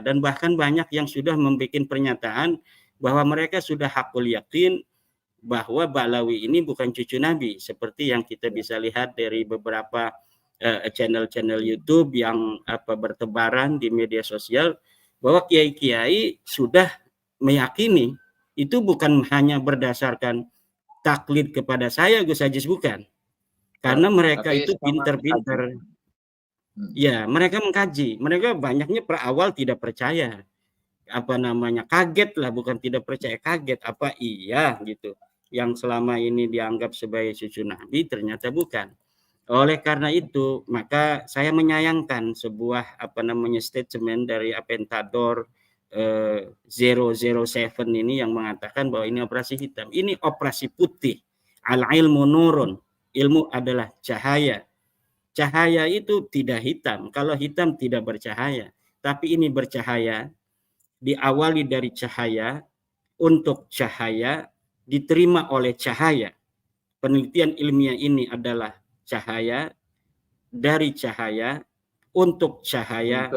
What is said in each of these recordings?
dan bahkan banyak yang sudah membuat pernyataan bahwa mereka sudah hakul yakin bahwa Ba'alawi ini bukan cucu Nabi, seperti yang kita bisa lihat dari beberapa channel-channel YouTube yang bertebaran di media sosial, bahwa kiai-kiai sudah meyakini itu bukan hanya berdasarkan taklid kepada saya, Gus Ajis, bukan. Karena mereka itu pinter-pinter. Ya, mereka mengkaji. Mereka banyaknya awal tidak percaya. Kaget lah, bukan tidak percaya, kaget. Apa iya gitu. Yang selama ini dianggap sebagai cucu Nabi ternyata bukan. Oleh karena itu, maka saya menyayangkan sebuah statement dari Aventador 007 ini yang mengatakan bahwa ini operasi hitam. Ini operasi putih. Al-ilmu nurun. Ilmu adalah cahaya. Cahaya itu tidak hitam. Kalau hitam tidak bercahaya. Tapi ini bercahaya, diawali dari cahaya, untuk cahaya, diterima oleh cahaya. Penelitian ilmiah ini adalah cahaya, dari cahaya, untuk cahaya,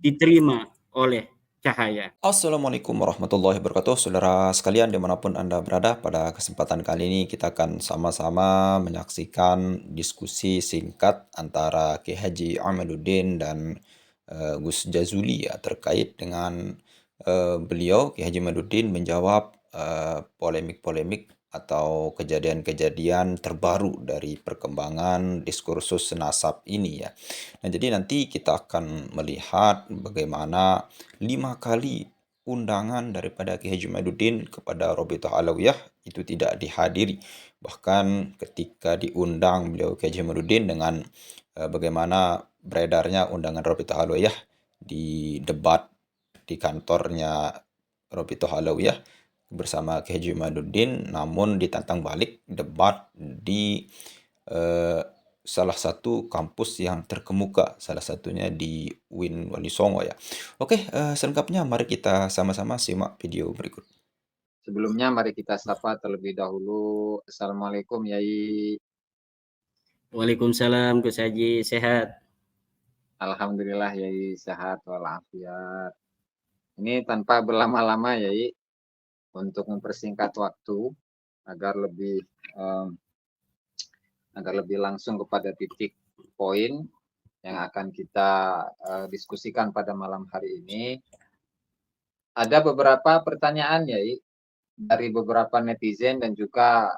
diterima oleh cahaya. Assalamualaikum warahmatullahi wabarakatuh. Saudara sekalian dimanapun Anda berada, pada kesempatan kali ini kita akan sama-sama menyaksikan diskusi singkat antara Kiai Haji Amaluddin dan Gus Jazuli ya, terkait dengan beliau Kiai Haji Amaluddin menjawab polemik-polemik atau kejadian-kejadian terbaru dari perkembangan diskursus nasab ini ya. Nah, jadi nanti kita akan melihat bagaimana 5 kali undangan daripada Kiai Haji Amaluddin kepada Rabithah Alawiyah itu tidak dihadiri. Bahkan ketika diundang beliau Kiai Haji Amaluddin dengan bagaimana beredarnya undangan Rabithah Alawiyah di debat di kantornya Rabithah Alawiyah bersama Kiai Haji Amaluddin, namun ditantang balik debat di salah satu kampus yang terkemuka, salah satunya di UIN Wali Songo ya. Oke, selengkapnya mari kita sama-sama simak video berikut. Sebelumnya mari kita sapa terlebih dahulu. Assalamualaikum Yai. Waalaikumsalam Gus Haji, sehat? Alhamdulillah Yai, sehat walafiat. Ini tanpa berlama-lama Yai, untuk mempersingkat waktu agar lebih langsung kepada titik poin yang akan kita diskusikan pada malam hari ini. Ada beberapa pertanyaan Yai dari beberapa netizen dan juga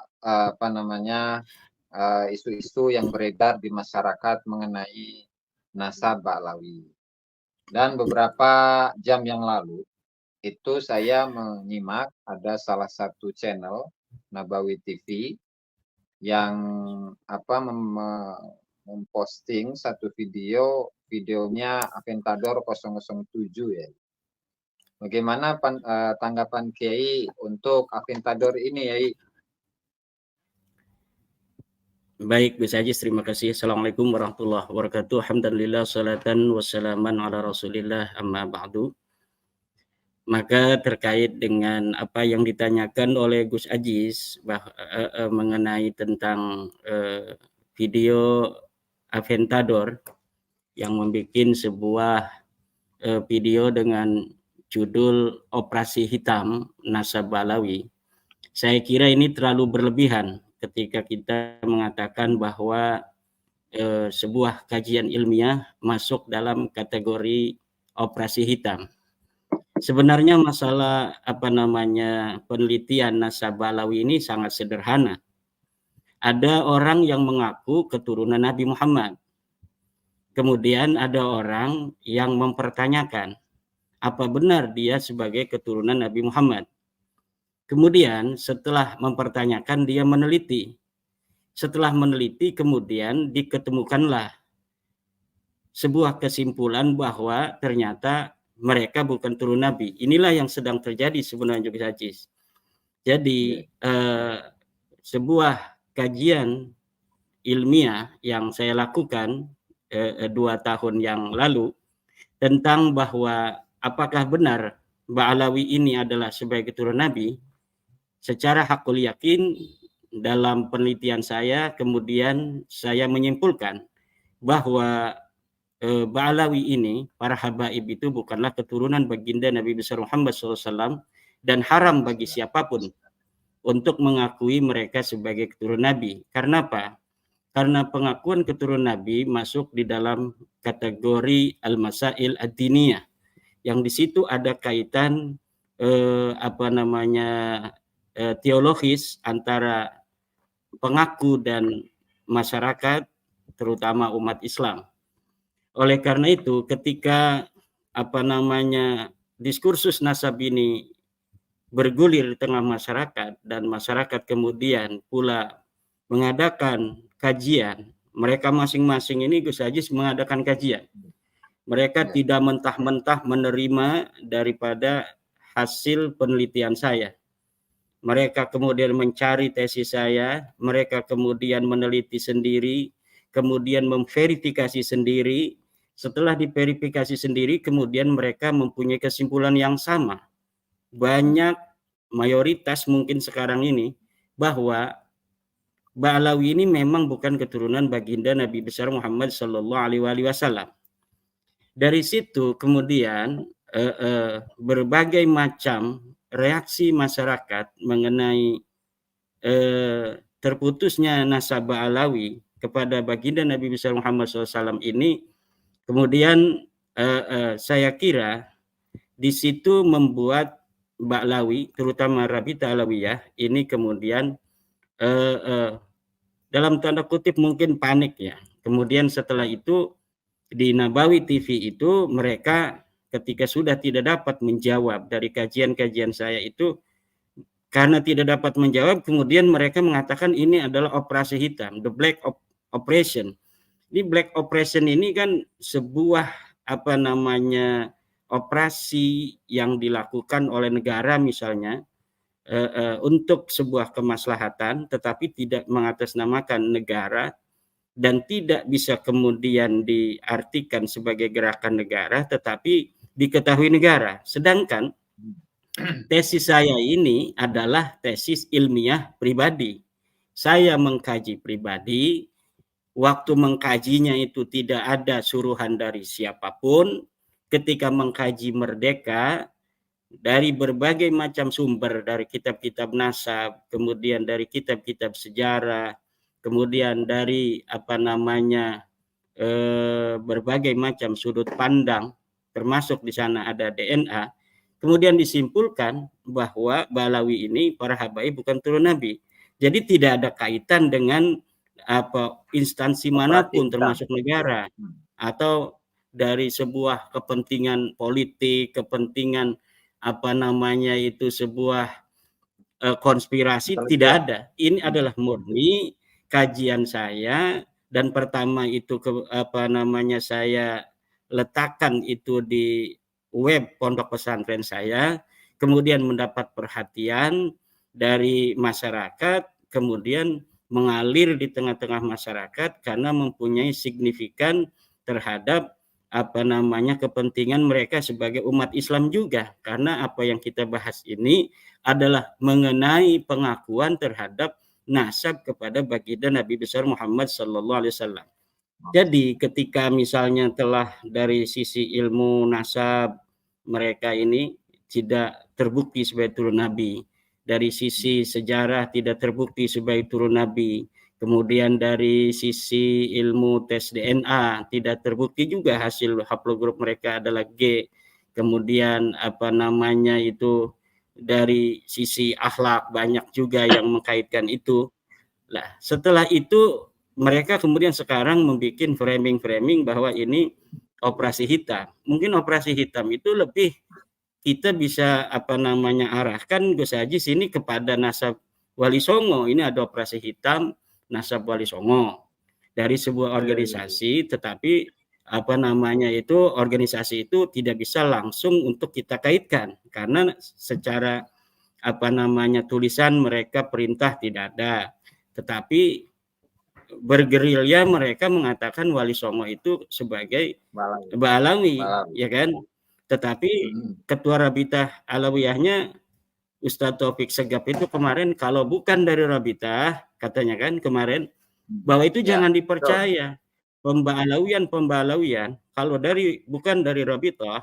isu-isu yang beredar di masyarakat mengenai nasab Ba'alawi. Dan beberapa jam yang lalu itu saya menyimak ada salah satu channel Nabawi TV yang memposting satu videonya Aventador 007 ya. Bagaimana tanggapan Kiai untuk Aventador ini Yai? Baik, Gus Haji, terima kasih. Assalamualaikum warahmatullahi wabarakatuh. Alhamdulillah, salatan wassalaman ala rasulillah, amma ba'du. Maka terkait dengan apa yang ditanyakan oleh Gus Ajis mengenai tentang video Aventador yang membuat sebuah video dengan judul Operasi Hitam Nasab Ba'alawi, saya kira ini terlalu berlebihan ketika kita mengatakan bahwa sebuah kajian ilmiah masuk dalam kategori operasi hitam. Sebenarnya masalah penelitian nasab Ba'alawi ini sangat sederhana. Ada orang yang mengaku keturunan Nabi Muhammad. Kemudian ada orang yang mempertanyakan apa benar dia sebagai keturunan Nabi Muhammad. Kemudian setelah mempertanyakan dia meneliti. Setelah meneliti kemudian diketemukanlah sebuah kesimpulan bahwa ternyata mereka bukan turun Nabi. Inilah yang sedang terjadi sebenarnya Gus Haji. Jadi sebuah kajian ilmiah yang saya lakukan 2 tahun yang lalu tentang bahwa apakah benar Ba'alawi ini adalah sebagai keturunan Nabi, secara hakul yakin dalam penelitian saya kemudian saya menyimpulkan bahwa Ba'alawi ini, para habaib itu bukanlah keturunan baginda Nabi besar Muhammad SAW, dan haram bagi siapapun untuk mengakui mereka sebagai keturunan Nabi. Karena apa? Karena pengakuan keturunan Nabi masuk di dalam kategori al-masail ad-diniyah, yang di situ ada kaitan teologis antara pengaku dan masyarakat, terutama umat Islam. Oleh karena itu, ketika diskursus nasab ini bergulir di tengah masyarakat, dan masyarakat kemudian pula mengadakan kajian, mereka masing-masing ini Gus Ajis mengadakan kajian. Mereka tidak mentah-mentah menerima daripada hasil penelitian saya. Mereka kemudian mencari tesis saya, mereka kemudian meneliti sendiri, kemudian memverifikasi sendiri. Setelah diverifikasi sendiri, kemudian mereka mempunyai kesimpulan yang sama. Banyak, mayoritas mungkin sekarang ini, bahwa Ba'alawi ini memang bukan keturunan baginda Nabi besar Muhammad SAW. Dari situ kemudian berbagai macam reaksi masyarakat mengenai terputusnya nasab Ba'alawi kepada baginda Nabi besar Muhammad SAW ini, kemudian saya kira di situ membuat Ba'alawi, terutama Rabita Alawiyah, ini kemudian dalam tanda kutip mungkin panik ya. Kemudian setelah itu di Nabawi TV itu mereka ketika sudah tidak dapat menjawab dari kajian-kajian saya itu, karena tidak dapat menjawab, kemudian mereka mengatakan ini adalah operasi hitam, the black operation. Di black operation ini kan sebuah operasi yang dilakukan oleh negara misalnya untuk sebuah kemaslahatan, tetapi tidak mengatasnamakan negara dan tidak bisa kemudian diartikan sebagai gerakan negara, tetapi diketahui negara. Sedangkan tesis saya ini adalah tesis ilmiah pribadi. Saya mengkaji pribadi, waktu mengkajinya itu tidak ada suruhan dari siapapun. Ketika mengkaji merdeka, dari berbagai macam sumber, dari kitab-kitab nasab, kemudian dari kitab-kitab sejarah, kemudian dari berbagai macam sudut pandang, termasuk di sana ada DNA. Kemudian disimpulkan bahwa Ba'alawi ini, para habaib, bukan turun Nabi. Jadi tidak ada kaitan dengan instansi manapun, termasuk negara, atau dari sebuah kepentingan politik, kepentingan sebuah konspirasi, tidak ada. Ini adalah murni kajian saya, dan pertama itu saya letakkan itu di web pondok pesantren saya, kemudian mendapat perhatian dari masyarakat, kemudian mengalir di tengah-tengah masyarakat karena mempunyai signifikan terhadap kepentingan mereka sebagai umat Islam juga. Karena apa yang kita bahas ini adalah mengenai pengakuan terhadap nasab kepada baginda Nabi besar Muhammad SAW. Jadi ketika misalnya telah dari sisi ilmu nasab mereka ini tidak terbukti sebagai turun Nabi, dari sisi sejarah tidak terbukti sebagai turun Nabi, kemudian dari sisi ilmu tes DNA tidak terbukti juga hasil haplogrup mereka adalah G, kemudian dari sisi akhlak banyak juga yang mengkaitkan itu. Nah, setelah itu mereka kemudian sekarang membuat framing bahwa ini operasi hitam. Mungkin operasi hitam itu lebih kita bisa arahkan Gus Haji sini kepada nasab Wali Songo. Ini ada operasi hitam nasab Wali Songo dari sebuah organisasi, tetapi organisasi itu tidak bisa langsung untuk kita kaitkan karena secara tulisan mereka perintah tidak ada, tetapi bergerilya mereka mengatakan Wali Songo itu sebagai Ba'alawi, ya kan? Tetapi ketua Rabitah Alawiyahnya Ustadz Taufik Segap itu kemarin, kalau bukan dari Rabitah, katanya kan kemarin, bahwa itu jangan dipercaya. Pemba'alawian kalau bukan dari Rabithah,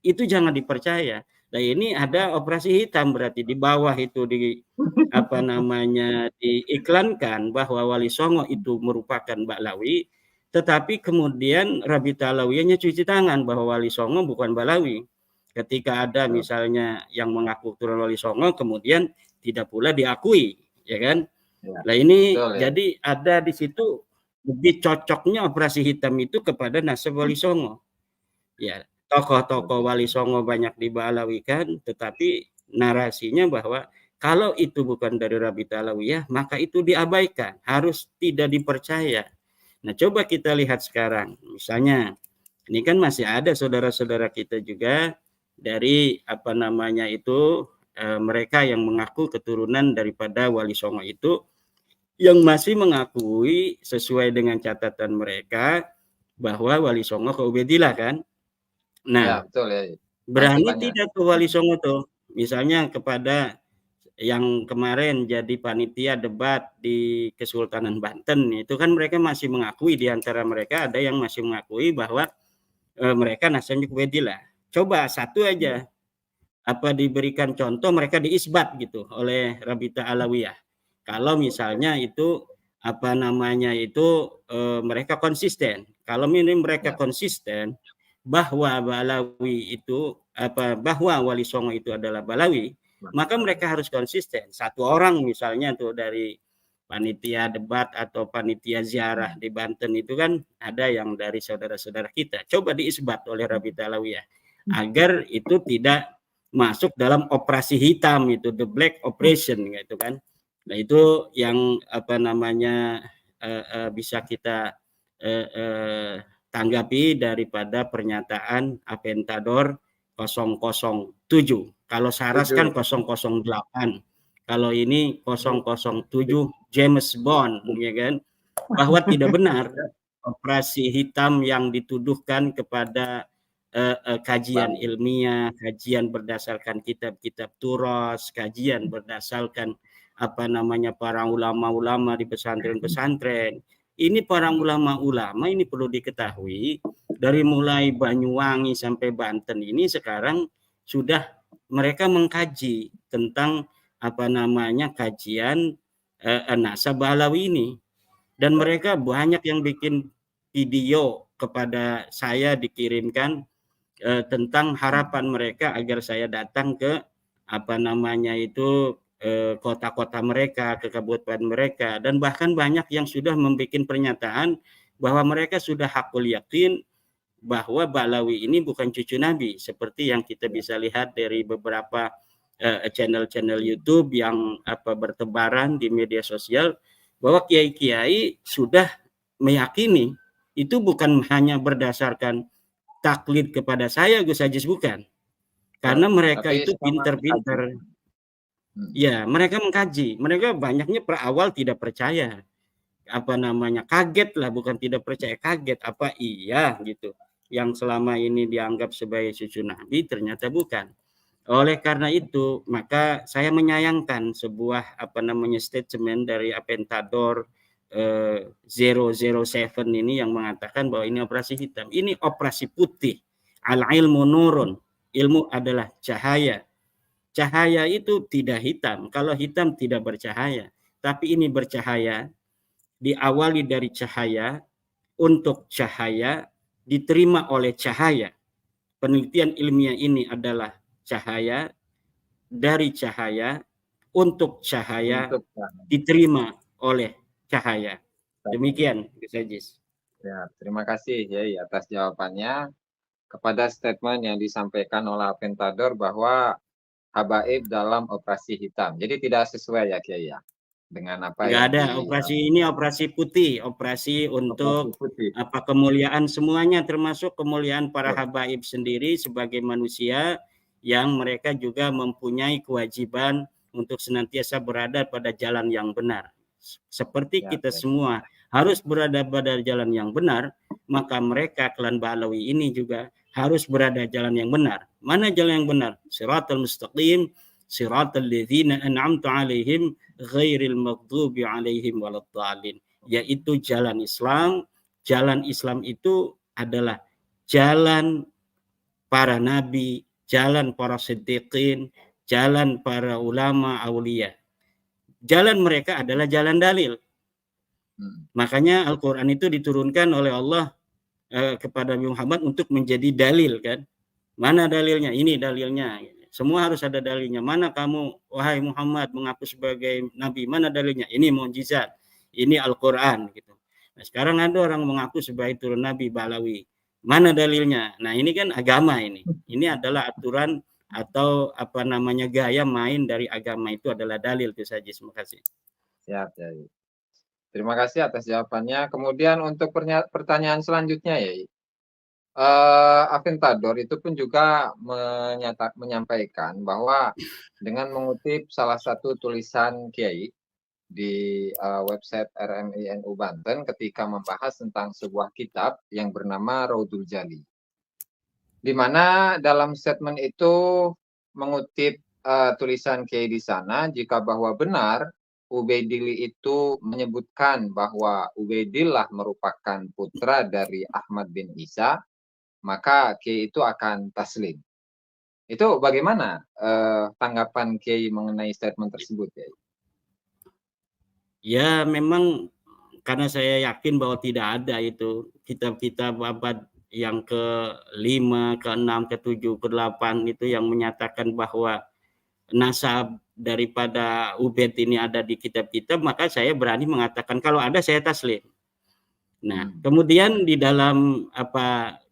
itu jangan dipercaya. Nah ini ada operasi hitam berarti di bawah itu diiklankan bahwa Wali Songo itu merupakan Ba'lawi, tetapi kemudian Rabithah Alawiyahnya cuci tangan bahwa Wali Songo bukan Ba'lawi. Ketika ada misalnya yang mengaku turun Wali Songo, kemudian tidak pula diakui, ya kan? Nah ini jadi ada di situ lebih cocoknya operasi hitam itu kepada nasab Wali Songo. Ya, tokoh-tokoh Wali Songo banyak dibalawikan, tetapi narasinya bahwa kalau itu bukan dari Rabithah Alawiyah, maka itu diabaikan, harus tidak dipercaya. Nah, coba kita lihat sekarang. Misalnya, ini kan masih ada saudara-saudara kita juga dari mereka yang mengaku keturunan daripada Wali Songo itu, yang masih mengakui sesuai dengan catatan mereka bahwa Wali Songo ke Ubedillah kan. Nah, betul, ya. Berani tidak tuh Wali Songo tuh, misalnya kepada yang kemarin jadi panitia debat di Kesultanan Banten, itu kan mereka masih mengakui, di antara mereka ada yang masih mengakui bahwa mereka nasabnya Ubedillah. Coba satu aja diberikan contoh mereka diisbat gitu oleh Rabithah Alawiyah. Kalau misalnya itu mereka konsisten. Kalau mereka konsisten bahwa Ba'lawi itu bahwa Wali Songo itu adalah Ba'lawi, maka mereka harus konsisten. Satu orang misalnya tuh dari panitia debat atau panitia ziarah di Banten itu kan ada yang dari saudara-saudara kita. Coba diisbat oleh Rabithah Alawiyah agar itu tidak masuk dalam operasi hitam itu, the black operation gitu kan. Nah itu yang bisa kita tanggapi daripada pernyataan Aventador 007. Kalau Saras kan 008. Kalau ini 007 James Bond, ya kan? Bahwa tidak benar operasi hitam yang dituduhkan kepada kajian ilmiah, kajian berdasarkan kitab-kitab turos, kajian berdasarkan para ulama-ulama di pesantren-pesantren. Ini para ulama-ulama ini perlu diketahui, dari mulai Banyuwangi sampai Banten ini sekarang sudah mereka mengkaji tentang kajian nasab Ba'lawi ini, dan mereka banyak yang bikin video kepada saya, dikirimkan tentang harapan mereka agar saya datang ke kota-kota mereka, ke kabupaten mereka, dan bahkan banyak yang sudah membuat pernyataan bahwa mereka sudah hakul yakin bahwa Ba'lawi ini bukan cucu Nabi, seperti yang kita bisa lihat dari beberapa channel-channel YouTube yang bertebaran di media sosial, bahwa kiai-kiai sudah meyakini itu bukan hanya berdasarkan taklid kepada saya, Gus Ajis, bukan. Karena mereka itu pinter-pinter. Ya, mereka mengkaji. Mereka banyaknya awal tidak percaya. Kaget lah, bukan tidak percaya, kaget. Apa iya gitu. Yang selama ini dianggap sebagai cucu Nabi ternyata bukan. Oleh karena itu, maka saya menyayangkan sebuah statement dari Aventador 007 ini yang mengatakan bahwa ini operasi hitam. Ini operasi putih. Al-ilmu nurun. Ilmu adalah cahaya. Cahaya itu tidak hitam. Kalau hitam tidak bercahaya. Tapi ini bercahaya, diawali dari cahaya, untuk cahaya, diterima oleh cahaya. Penelitian ilmiah ini adalah cahaya, dari cahaya, untuk cahaya, diterima oleh cahaya. Demikian, Gus Ajis. Ya, terima kasih ya atas jawabannya kepada statement yang disampaikan oleh Aventador bahwa habaib dalam operasi hitam. Jadi tidak sesuai ya Kiai ya dengan apa Nggak ada operasi ini, operasi putih, operasi untuk kemuliaan semuanya, termasuk kemuliaan para habaib sendiri sebagai manusia yang mereka juga mempunyai kewajiban untuk senantiasa berada pada jalan yang benar. Seperti kita semua harus berada pada jalan yang benar, maka mereka klan Ba'lawi ini juga harus berada jalan yang benar. Mana jalan yang benar? Siratal mustaqim, siratal ladzina an'amta 'alaihim ghairil maghdubi 'alaihim waladdallin. Yaitu jalan Islam. Jalan Islam itu adalah jalan para nabi, jalan para siddiqin, jalan para ulama, aulia. Jalan mereka adalah jalan dalil. Makanya Al-Quran itu diturunkan oleh Allah kepada Nabi Muhammad untuk menjadi dalil kan. Mana dalilnya? Ini dalilnya. Semua harus ada dalilnya. Mana kamu, wahai Muhammad, mengaku sebagai nabi? Mana dalilnya? Ini mukjizat. Ini Al-Quran gitu. Nah, sekarang ada orang mengaku sebagai turun nabi Balawi. Mana dalilnya? Nah, ini kan agama ini. Ini adalah aturan atau apa namanya gaya main dari agama itu adalah dalil itu saja. Terima kasih. Siap, ya. Terima kasih atas jawabannya. Kemudian untuk pertanyaan selanjutnya ya, Aventador itu pun juga menyampaikan bahwa dengan mengutip salah satu tulisan Kiai di website RMI NU Banten ketika membahas tentang sebuah kitab yang bernama Raudul Jali, di mana dalam statement itu mengutip tulisan Kiai di sana, jika bahwa benar Ubaidillah itu menyebutkan bahwa Ubaidillah merupakan putra dari Ahmad bin Isa, maka Kiai itu akan taslim. Itu bagaimana tanggapan Kiai mengenai statement tersebut, Kiai? Ya memang karena saya yakin bahwa tidak ada itu kitab-kitab abad yang ke-5, ke-6, ke-7, ke-8 itu yang menyatakan bahwa nasab daripada Ubaid ini ada di kitab-kitab, maka saya berani mengatakan kalau ada saya taslim. Nah, kemudian di dalam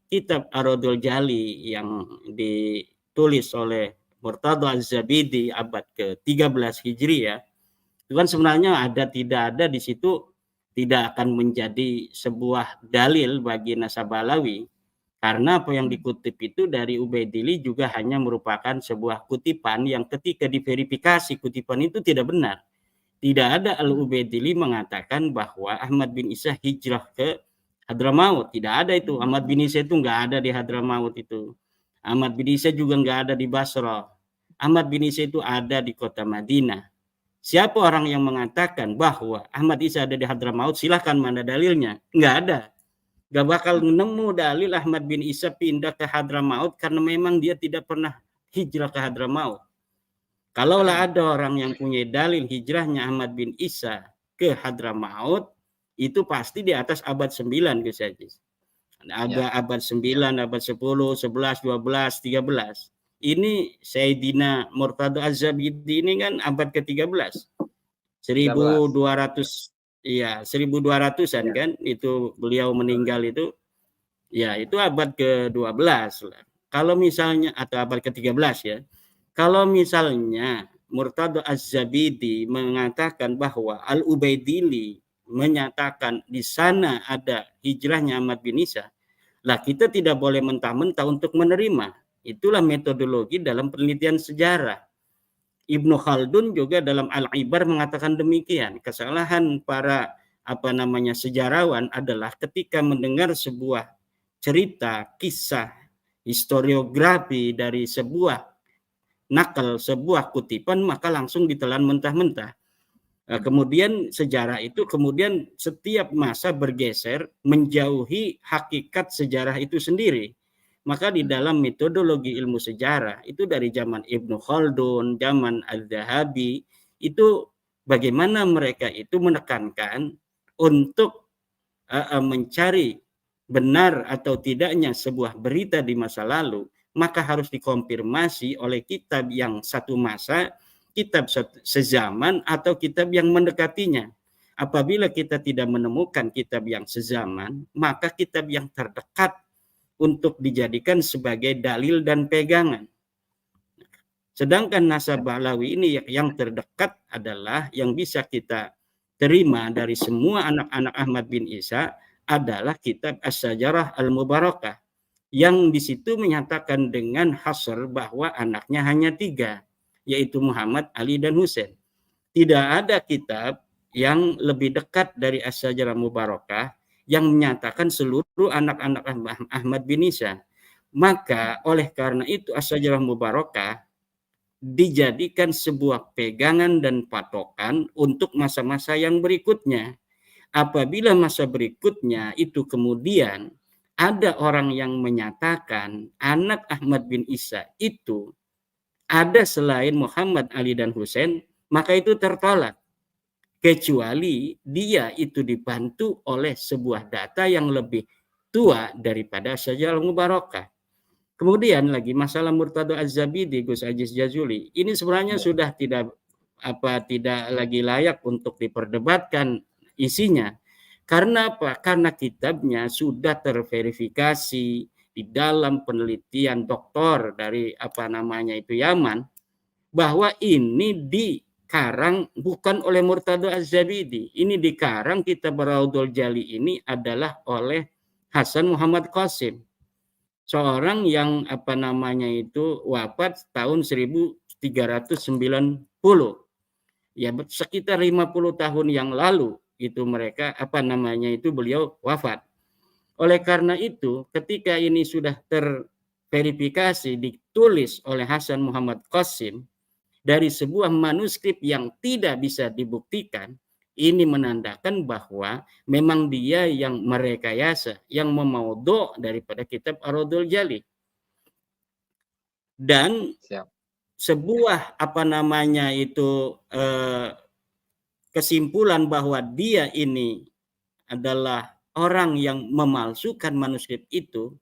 kitab Ar-Raudul Jali yang ditulis oleh Murtada Az-Zabidi abad ke-13 Hijriah, itu kan sebenarnya tidak ada di situ tidak akan menjadi sebuah dalil bagi nasab Balawi. Karena apa yang dikutip itu dari Ubaidillah juga hanya merupakan sebuah kutipan yang ketika diverifikasi kutipan itu tidak benar. Tidak ada Al-Ubaidillah mengatakan bahwa Ahmad bin Isa hijrah ke Hadramaut. Tidak ada itu. Ahmad bin Isa itu nggak ada di Hadramaut itu. Ahmad bin Isa juga nggak ada di Basra. Ahmad bin Isa itu ada di kota Madinah. Siapa orang yang mengatakan bahwa Ahmad Isa ada di Hadramaut? Silahkan mana dalilnya? Nggak ada. Gak bakal nemu dalil Ahmad bin Isa pindah ke Hadramaut karena memang dia tidak pernah hijrah ke Hadramaut. Kalaulah ada orang yang punya dalil hijrahnya Ahmad bin Isa ke Hadramaut, itu pasti di atas abad 9 Gus Ajis. Ada abad 9, abad 10, 11, 12, 13. Ini Sayyidina Murtada Az-Zabidi ini kan abad ke-13. 1200 iya, 1200-an ya. Kan itu beliau meninggal itu ya itu abad ke-12 lah. Kalau misalnya atau abad ke-13 ya. Kalau misalnya Murtada Az-Zabidi mengatakan bahwa Al-Ubaidillah menyatakan di sana ada hijrahnya Ahmad bin Isa, lah kita tidak boleh mentah-mentah untuk menerima. Itulah metodologi dalam penelitian sejarah. Ibnu Khaldun juga dalam Al-Ibar mengatakan demikian. Kesalahan para sejarawan adalah ketika mendengar sebuah cerita, kisah, historiografi dari sebuah nakal, sebuah kutipan, maka langsung ditelan mentah-mentah. Kemudian sejarah itu kemudian setiap masa bergeser menjauhi hakikat sejarah itu sendiri. Maka di dalam metodologi ilmu sejarah itu dari zaman Ibnu Khaldun, zaman Al-Zahabi, itu bagaimana mereka itu menekankan untuk mencari benar atau tidaknya sebuah berita di masa lalu, maka harus dikonfirmasi oleh kitab yang satu masa, kitab sezaman, atau kitab yang mendekatinya. Apabila kita tidak menemukan kitab yang sezaman, maka kitab yang terdekat untuk dijadikan sebagai dalil dan pegangan. Sedangkan nasab Balawi ini yang terdekat adalah yang bisa kita terima dari semua anak-anak Ahmad bin Isa adalah kitab As-Sajarah Al-Mubarakah, yang di situ menyatakan dengan hasr bahwa anaknya hanya 3, yaitu Muhammad, Ali, dan Husain. Tidak ada kitab yang lebih dekat dari As-Sajarah Mubarakah yang menyatakan seluruh anak-anak Ahmad bin Isa. Maka oleh karena itu As-Sajarah Mubarakah dijadikan sebuah pegangan dan patokan untuk masa-masa yang berikutnya. Apabila masa berikutnya itu kemudian ada orang yang menyatakan anak Ahmad bin Isa itu ada selain Muhammad, Ali, dan Husain, maka itu tertolak. Kecuali dia itu dibantu oleh sebuah data yang lebih tua daripada Syajarah Mubarakah. Kemudian lagi masalah Murtado Az-Zabidi, Gus Aziz Jazuli, ini sebenarnya sudah tidak lagi layak untuk diperdebatkan isinya. Karena apa? Karena kitabnya sudah terverifikasi di dalam penelitian doktor dari Yaman, bahwa ini dikarang bukan oleh Murtado Az-Zabidi. Ini dikarang kitab Raudhul Jali ini adalah oleh Hasan Muhammad Qasim, seorang yang wafat tahun 1390. Ya, sekitar 50 tahun yang lalu itu beliau wafat. Oleh karena itu, ketika ini sudah terverifikasi ditulis oleh Hasan Muhammad Qasim dari sebuah manuskrip yang tidak bisa dibuktikan, ini menandakan bahwa memang dia yang merekayasa, yang memaudhu daripada kitab Ar-Raudhul Jali. Dan sebuah kesimpulan bahwa dia ini adalah orang yang memalsukan manuskrip itu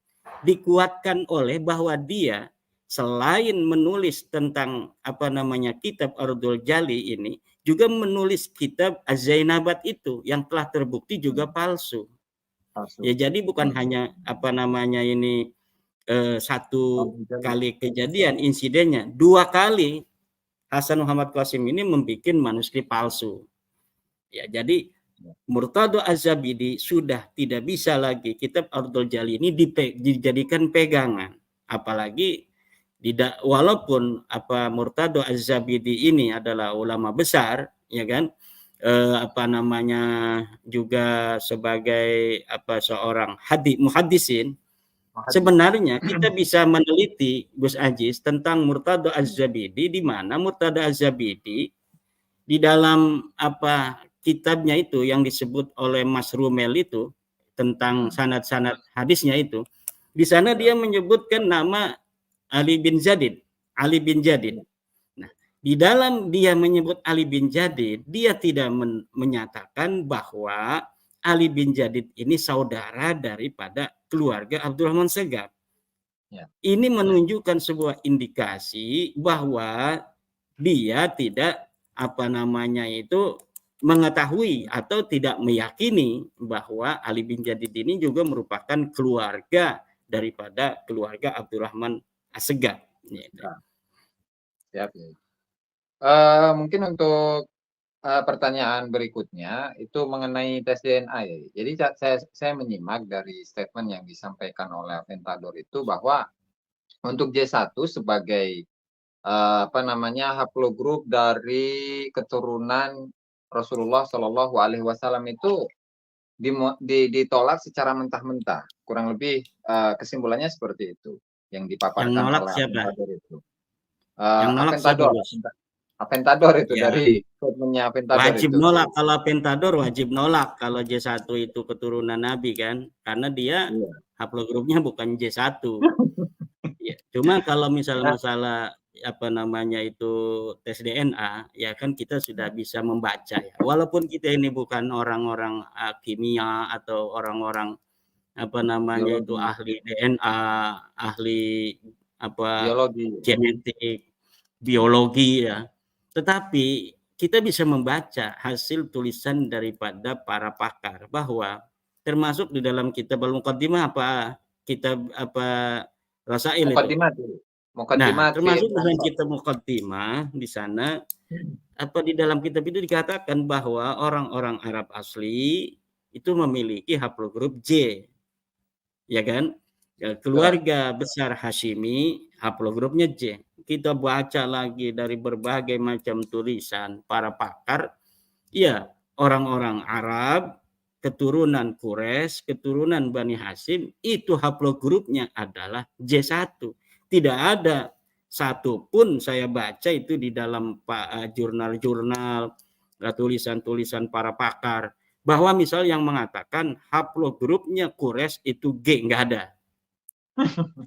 dikuatkan oleh bahwa dia selain menulis tentang kitab Ar-Raudhul Jali ini, juga menulis kitab Az-Zainabat itu yang telah terbukti juga palsu. Ya, jadi bukan hanya satu kali kejadian insidennya, 2 kali Hasan Muhammad Qasim ini membuat manuskrip palsu. Ya, jadi Murtado Az-Zabidi sudah tidak bisa lagi kitab Ar-Raudhul Jali ini dijadikan pegangan. Apalagi walaupun Murtado Az-Zabidi ini adalah ulama besar, ya kan, juga sebagai seorang muhaddisin, sebenarnya kita bisa meneliti, Gus Aziz, tentang Murtado Az-Zabidi, di mana Murtado Az-Zabidi di dalam kitabnya itu yang disebut oleh Mas Rumel itu tentang sanad-sanad hadisnya itu, di sana dia menyebutkan nama Ali bin Jadid. Nah, di dalam dia menyebut Ali bin Jadid, dia tidak menyatakan bahwa Ali bin Jadid ini saudara daripada keluarga Abdurrahman Segaf. Ya. Ini menunjukkan sebuah indikasi bahwa dia tidak mengetahui atau tidak meyakini bahwa Ali bin Jadid ini juga merupakan keluarga daripada keluarga Abdurrahman As-Segaf. Siap. Mungkin untuk pertanyaan berikutnya itu mengenai tes DNA ya. Jadi saya menyimak dari statement yang disampaikan oleh Aventador itu bahwa untuk J1 sebagai haplogrup dari keturunan Rasulullah Shallallahu Alaihi Wasallam itu ditolak secara mentah-mentah. Kurang lebih kesimpulannya seperti itu yang dipaparkan oleh Aventador itu. Aventador itu ya. Dari statementnya Aventador wajib itu. Nolak kalau Aventador wajib nolak kalau J1 itu keturunan Nabi kan, karena dia haplogrupnya bukan J1. Ya, cuma kalau misalnya masalah itu tes DNA, ya kan kita sudah bisa membaca ya. Walaupun kita ini bukan orang-orang kimia atau orang-orang itu ahli DNA, ahli genetik, biologi ya. Tetapi kita bisa membaca hasil tulisan daripada para pakar bahwa termasuk di dalam kitab Al-Muqaddimah Rasail itu. Nah, termasuk dalam kitab Muqaddimah di sana di dalam kitab itu dikatakan bahwa orang-orang Arab asli itu memiliki haplogrup J. Ya kan? Keluarga besar Hashimi haplogrupnya J. Kita baca lagi dari berbagai macam tulisan para pakar, ya orang-orang Arab, keturunan Quraisy, keturunan Bani Hashim, itu haplogrupnya adalah J1. Tidak ada satu pun saya baca itu di dalam jurnal-jurnal, tulisan-tulisan para pakar Bahwa misal yang mengatakan haplogrupnya Quraisy itu G, nggak ada.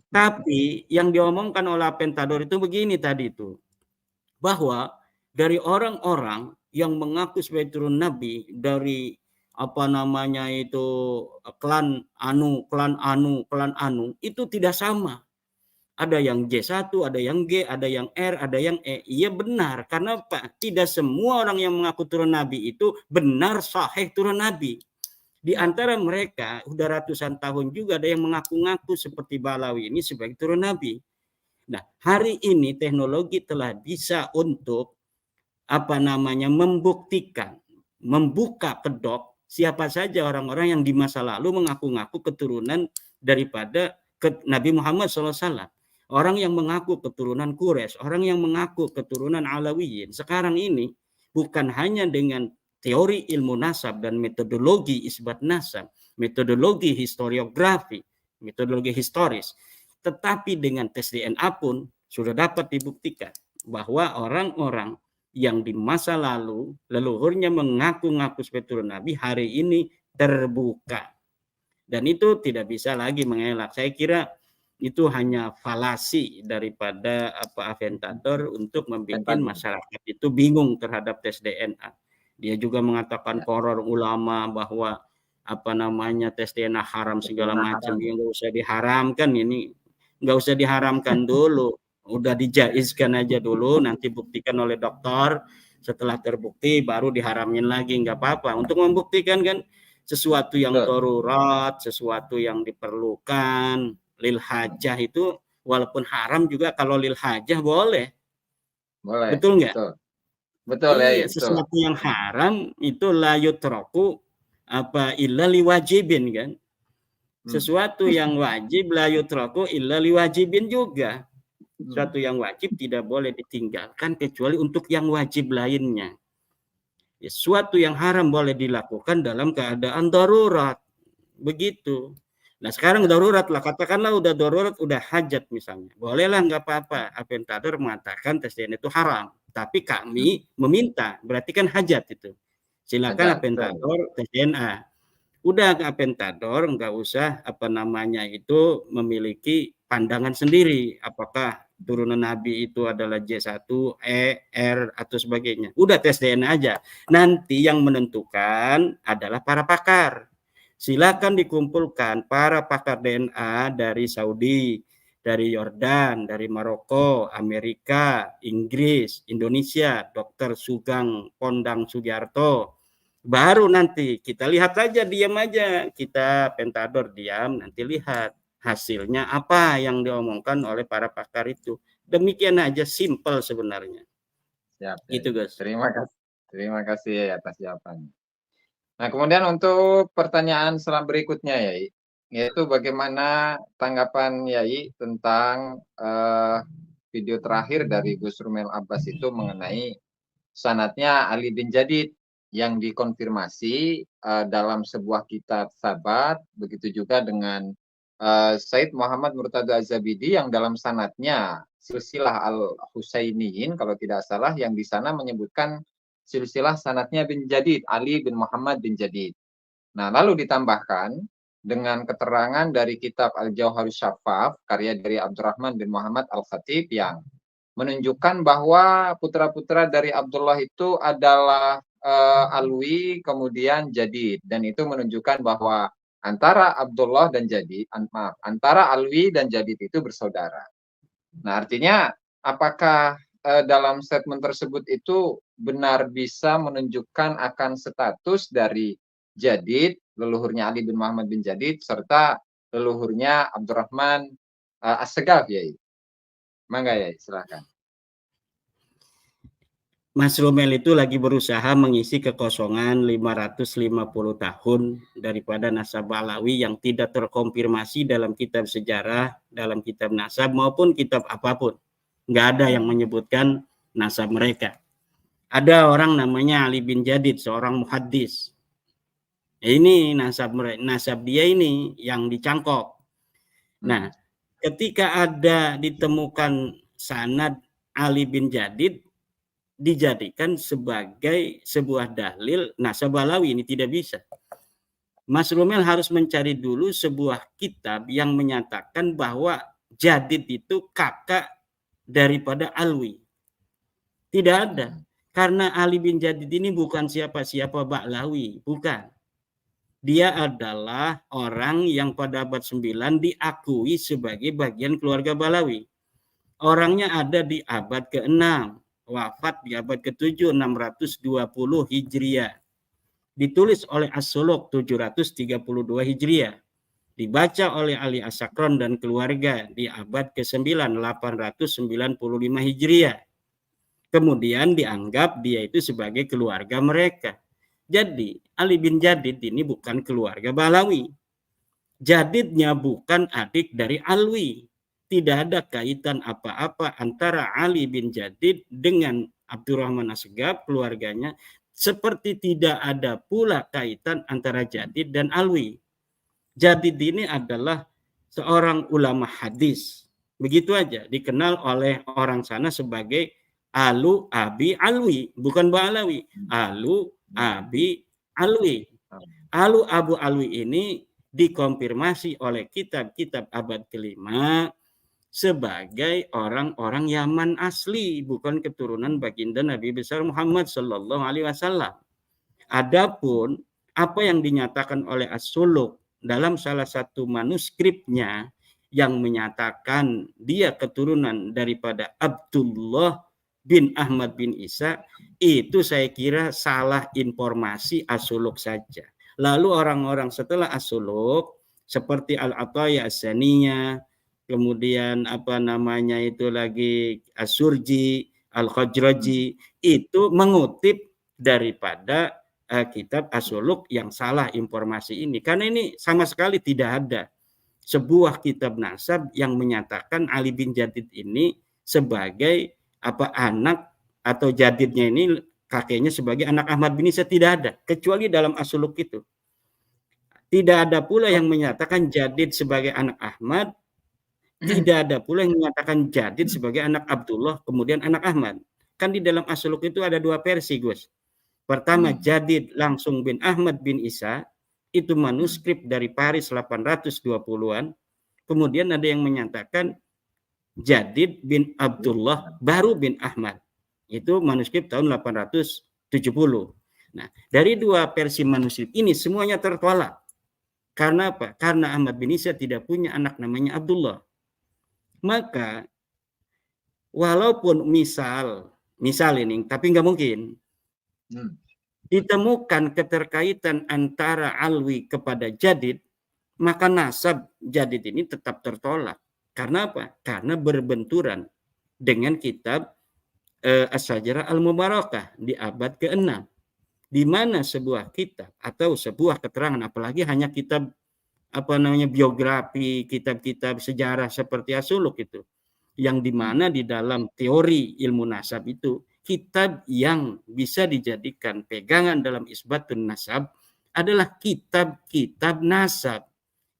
Tapi yang diomongkan oleh Aventador itu begini tadi itu, bahwa dari orang-orang yang mengaku sebagai turun Nabi dari apa namanya itu klan anu itu tidak sama. Ada yang J1, ada yang G, ada yang R, ada yang E. Iya benar, karena Pak, tidak semua orang yang mengaku turun Nabi itu benar sahih turun Nabi. Di antara mereka udah ratusan tahun juga ada yang mengaku-ngaku seperti Balawi ini sebagai turun Nabi. Nah, hari ini teknologi telah bisa untuk apa namanya membuktikan, membuka kedok siapa saja orang-orang yang di masa lalu mengaku-ngaku keturunan daripada Nabi Muhammad SAW. Orang yang mengaku keturunan Quraisy, orang yang mengaku keturunan Alawiyin, sekarang ini bukan hanya dengan teori ilmu nasab dan metodologi isbat nasab, metodologi historiografi, metodologi historis, tetapi dengan tes DNA pun sudah dapat dibuktikan bahwa orang-orang yang di masa lalu leluhurnya mengaku-ngaku sebagai turun Nabi hari ini terbuka. Dan itu tidak bisa lagi mengelak. Saya kira itu hanya falasi daripada Aventador untuk membuat masyarakat itu bingung terhadap tes DNA. Dia juga mengatakan horor ulama bahwa apa namanya tes DNA haram segala macam, yang nggak usah diharamkan, ini nggak usah diharamkan dulu, udah dijaizkan aja dulu, nanti buktikan oleh dokter, setelah terbukti baru diharamin lagi, nggak apa-apa. Untuk membuktikan kan sesuatu yang darurat, sesuatu yang diperlukan, lil hajah itu walaupun haram juga kalau lil hajah boleh. Boleh. Betul nggak? Betul iya, ya. Sesuatu yang haram itu la yutraku apa illa liwajibin kan. Sesuatu yang wajib la yutraku illa liwajibin juga. Sesuatu yang wajib tidak boleh ditinggalkan kecuali untuk yang wajib lainnya. Sesuatu yang haram boleh dilakukan dalam keadaan darurat. Begitu. Nah sekarang darurat lah, katakanlah udah darurat, udah hajat misalnya. Bolehlah, nggak apa-apa. Aventador mengatakan tes DNA itu haram. Tapi kami meminta, berarti kan hajat itu. Silakan Aventador tes DNA. Udah ke Aventador, nggak usah apa namanya itu memiliki pandangan sendiri. Apakah turunan Nabi itu adalah J1, E, R, atau sebagainya. Udah tes DNA aja. Nanti yang menentukan adalah para pakar. Silakan dikumpulkan para pakar DNA dari Saudi, dari Yordan, dari Maroko, Amerika, Inggris, Indonesia, Dr. Sugeng Pondang Sugiarto. Baru nanti kita lihat aja, diam aja. Kita Aventador diam, nanti lihat hasilnya apa yang diomongkan oleh para pakar itu. Demikian aja, simple sebenarnya. Siap, gitu guys. Terima kasih atas jawabannya. Nah, kemudian untuk pertanyaan berikutnya yaitu bagaimana tanggapan Yai tentang video terakhir dari Gus Rumel Abbas itu mengenai sanadnya Ali bin Jadid yang dikonfirmasi dalam sebuah kitab Sabat, begitu juga dengan Said Muhammad Murtada Az-Zabidi yang dalam sanadnya silsilah Al-Husainiyin kalau tidak salah, yang di sana menyebutkan silsilah sanadnya bin Jadid, Ali bin Muhammad bin Jadid. Nah, lalu ditambahkan dengan keterangan dari kitab Al-Jauharus Syafaf, karya dari Abdurrahman bin Muhammad Al-Khatib, yang menunjukkan bahwa putra-putra dari Abdullah itu adalah Alwi, kemudian Jadid. Dan itu menunjukkan bahwa antara Abdullah dan Jadid, antara Alwi dan Jadid itu bersaudara. Nah, artinya apakah dalam statement tersebut itu benar bisa menunjukkan akan status dari Jadid, leluhurnya Ali bin Muhammad bin Jadid, serta leluhurnya Abdurrahman As-Segaf, Yai? Mangga, Yai, silakan. Mas Romel itu lagi berusaha mengisi kekosongan 550 tahun daripada nasab Balawi yang tidak terkonfirmasi dalam kitab sejarah, dalam kitab nasab maupun kitab apapun. Nggak ada yang menyebutkan nasab mereka. Ada orang namanya Ali bin Jadid, seorang muhaddis. Ini nasab dia ini yang dicangkok. Nah, ketika ada ditemukan sanad Ali bin Jadid, dijadikan sebagai sebuah dalil nasab Alawi, ini tidak bisa. Mas Rumel harus mencari dulu sebuah kitab yang menyatakan bahwa Jadid itu kakak daripada Alwi. Tidak ada. Karena Ali bin Jadid ini bukan siapa-siapa Ba'lawi, bukan. Dia adalah orang yang pada abad 9 diakui sebagai bagian keluarga Balawi. Orangnya ada di abad ke-6, wafat di abad ke-7, 620 Hijriah. Ditulis oleh As-Suluk 732 Hijriah. Dibaca oleh Ali As-Sakron dan keluarga di abad ke-9, 895 Hijriah. Kemudian dianggap dia itu sebagai keluarga mereka. Jadi Ali bin Jadid ini bukan keluarga Balawi. Jadidnya bukan adik dari Alwi. Tidak ada kaitan apa-apa antara Ali bin Jadid dengan Abdurrahman Assegaf keluarganya, seperti tidak ada pula kaitan antara Jadid dan Alwi. Jadid ini adalah seorang ulama hadis. Begitu aja, dikenal oleh orang sana sebagai Alu Abi Alwi, bukan Ba'lawi. Alu Abi Alwi. Alu Abu Alwi ini dikonfirmasi oleh kitab-kitab abad ke-5 sebagai orang-orang Yaman asli, bukan keturunan baginda Nabi besar Muhammad sallallahu alaihi wasallam. Adapun apa yang dinyatakan oleh As-Suluk dalam salah satu manuskripnya yang menyatakan dia keturunan daripada Abdullah bin Ahmad bin Isa, itu saya kira salah informasi As-Suluk saja. Lalu orang-orang setelah As-Suluk seperti Al-Ataya As-Saniyah, kemudian apa namanya itu lagi As-Surji, Al-Khajraji, itu mengutip daripada kitab As-Suluk yang salah informasi ini. Karena ini sama sekali tidak ada sebuah kitab nasab yang menyatakan Ali bin Jadid ini sebagai anak atau Jadidnya ini kakeknya sebagai anak Ahmad bin Isa, tidak ada, kecuali dalam As-Suluk itu. Tidak ada pula yang menyatakan Jadid sebagai anak Ahmad, tidak ada pula yang menyatakan Jadid sebagai anak Abdullah kemudian anak Ahmad. Kan di dalam As-Suluk itu ada dua versi, Gus. Pertama, Jadid langsung bin Ahmad bin Isa, itu manuskrip dari Paris 820-an. Kemudian ada yang menyatakan Jadid bin Abdullah baru bin Ahmad. Itu manuskrip tahun 870. Nah, dari dua versi manuskrip ini semuanya tertolak. Karena apa? Karena Ahmad bin Isa tidak punya anak namanya Abdullah. Maka walaupun misal ini, tapi nggak mungkin ditemukan keterkaitan antara Alwi kepada Jadid, maka nasab Jadid ini tetap tertolak. Karena apa? Karena berbenturan dengan kitab As-Sajarah Al-Mubarakah di abad ke-6, di mana sebuah kitab atau sebuah keterangan, apalagi hanya kitab biografi, kitab-kitab sejarah seperti As-Suluk itu, yang dimana di dalam teori ilmu nasab itu kitab yang bisa dijadikan pegangan dalam isbatun nasab adalah kitab-kitab nasab,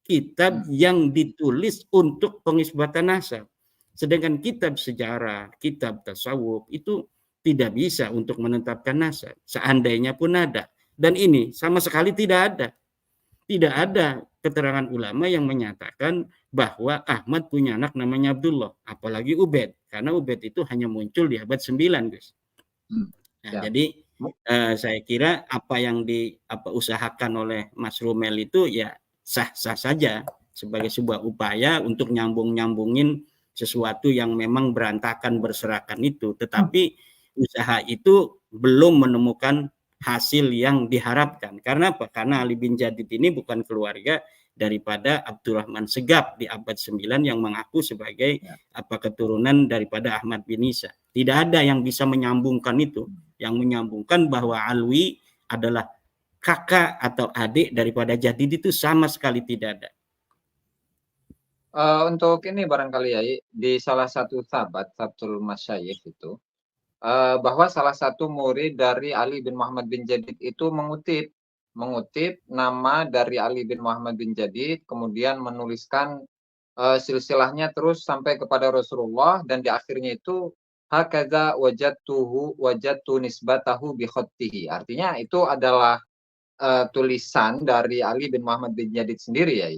kitab yang ditulis untuk pengisbatan nasab. Sedangkan kitab sejarah, kitab tasawuf itu tidak bisa untuk menetapkan nasab, seandainya pun ada. Dan ini sama sekali tidak ada. Tidak ada keterangan ulama yang menyatakan bahwa Ahmad punya anak namanya Abdullah, apalagi Ubaid, karena Ubaid itu hanya muncul di abad 9, guys. Nah, jadi saya kira apa yang diusahakan oleh Mas Rumel itu ya sah-sah saja sebagai sebuah upaya untuk nyambung-nyambungin sesuatu yang memang berantakan berserakan itu, tetapi usaha itu belum menemukan hasil yang diharapkan. Karena apa? Karena Ali bin Jadid ini bukan keluarga daripada Abdurrahman Segaf di abad 9 yang mengaku sebagai keturunan daripada Ahmad bin Isa. Tidak ada yang bisa menyambungkan itu. Yang menyambungkan bahwa Alwi adalah kakak atau adik daripada Jadid itu sama sekali tidak ada. Untuk ini barangkali ya, di salah satu Sabtul Masyayikh itu, bahwa salah satu murid dari Ali bin Muhammad bin Jadid itu mengutip nama dari Ali bin Muhammad bin Jadid, kemudian menuliskan silsilahnya terus sampai kepada Rasulullah, dan di akhirnya itu hakadza wajadtu nisbatahu bi khattihi. Artinya itu adalah tulisan dari Ali bin Muhammad bin Jadid sendiri ya.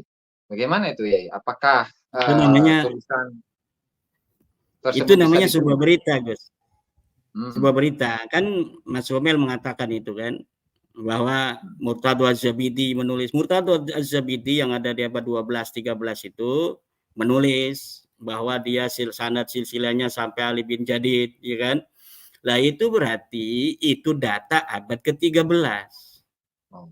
Bagaimana itu ya? Apakah Itu namanya tulisan itu tersebut bisa namanya diterima? sebuah berita, Gus. Sebuah Mhm. berita. Kan Mas Romel mengatakan itu kan, bahwa Murtado Az-Zabidi menulis. Murtado Az-Zabidi yang ada di abad 12-13 itu menulis bahwa dia sanad silsilahnya sampai Ali bin Jadid, ya kan? Lah itu berarti itu data abad ke-13. Oh,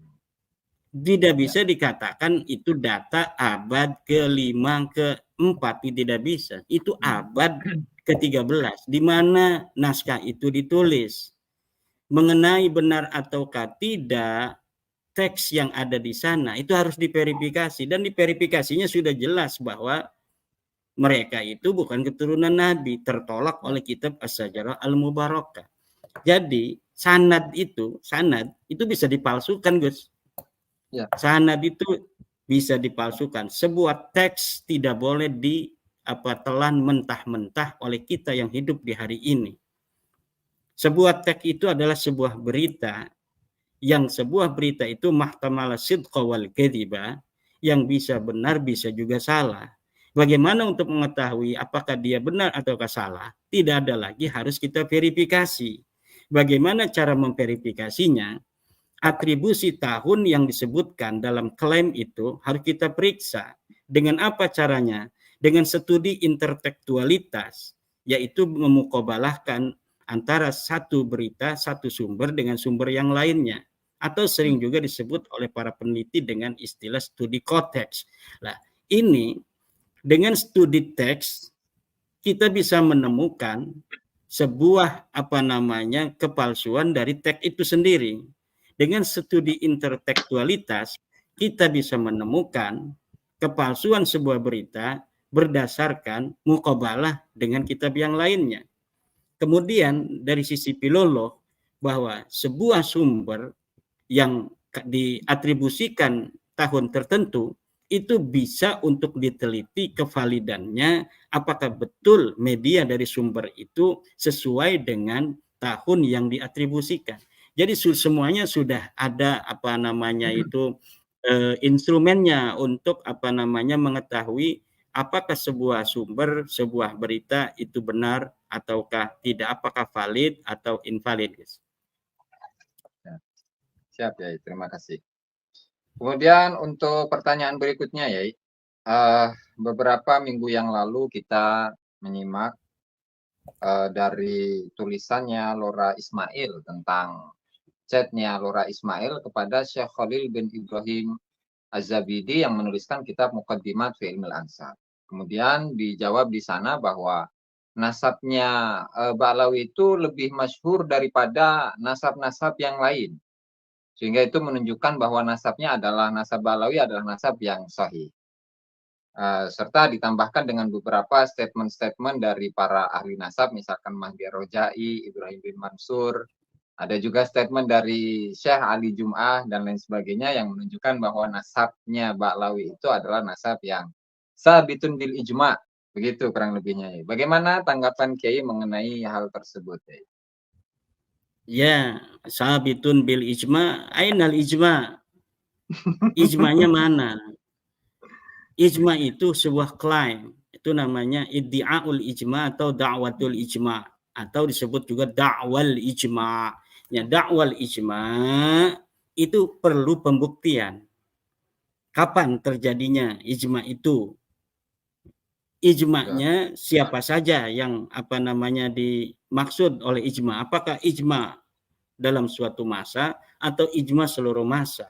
Tidak ya. bisa dikatakan itu data abad ke-5, ke-4, tidak bisa. Itu abad ke-13 di mana naskah itu ditulis. Mengenai benar ataukah tidak teks yang ada di sana itu harus diverifikasi, dan diverifikasinya sudah jelas bahwa mereka itu bukan keturunan Nabi, tertolak oleh kitab As-Sajarah Al-Mubarakah. Jadi sanad itu bisa dipalsukan, Gus. Ya. Sanad itu bisa dipalsukan. Sebuah teks tidak boleh telan mentah-mentah oleh kita yang hidup di hari ini. Sebuah teks itu adalah sebuah berita, yang sebuah berita itu mahtamala sidqa wal kadhiba, yang bisa benar bisa juga salah. Bagaimana untuk mengetahui apakah dia benar ataukah salah? Tidak ada lagi, harus kita verifikasi. Bagaimana cara memverifikasinya? Atribusi tahun yang disebutkan dalam klaim itu harus kita periksa. Dengan apa caranya? Dengan studi intertekstualitas, yaitu memukobalahkan antara satu berita, satu sumber dengan sumber yang lainnya. Atau sering juga disebut oleh para peneliti dengan istilah studi konteks. Nah, ini dengan studi teks kita bisa menemukan sebuah kepalsuan dari teks itu sendiri. Dengan studi intertekstualitas kita bisa menemukan kepalsuan sebuah berita berdasarkan muqabalah dengan kitab yang lainnya. Kemudian dari sisi filolog, bahwa sebuah sumber yang diatribusikan tahun tertentu itu bisa untuk diteliti kevalidannya, apakah betul media dari sumber itu sesuai dengan tahun yang diatribusikan. Jadi semuanya sudah ada instrumennya untuk mengetahui apakah sebuah sumber, sebuah berita itu benar ataukah tidak, apakah valid atau invalid. Siap ya, terima kasih. Kemudian untuk pertanyaan berikutnya ya, beberapa minggu yang lalu kita menyimak dari tulisannya Lora Ismail tentang chatnya Lora Ismail kepada Syekh Khalil bin Ibrahim Az-Zabidi yang menuliskan kitab Muqaddimat fi Ilmil Ansab. Kemudian dijawab di sana bahwa nasabnya Ba'lawi itu lebih masyhur daripada nasab-nasab yang lain. Sehingga itu menunjukkan bahwa nasabnya adalah nasab Ba'lawi adalah nasab yang sahih. Serta ditambahkan dengan beberapa statement-statement dari para ahli nasab, misalkan Mahdi Rojai, Ibrahim bin Mansur, ada juga statement dari Syekh Ali Jum'ah dan lain sebagainya yang menunjukkan bahwa nasabnya Ba'lawi itu adalah nasab yang sabitun bil ijma'. Begitu kurang lebihnya. Bagaimana tanggapan Kiai mengenai hal tersebut? Ya, sabitun bil ijma', ainal ijma'. Ijma'nya mana? Ijma' itu sebuah klaim. Itu namanya iddi'aul ijma' atau da'watul ijma', atau disebut juga da'wal ijma'. Ya, da'wal ijma' itu perlu pembuktian. Kapan terjadinya ijma' itu? Ijma'nya siapa saja yang dimaksud oleh ijma'? Apakah ijma' dalam suatu masa atau ijma' seluruh masa?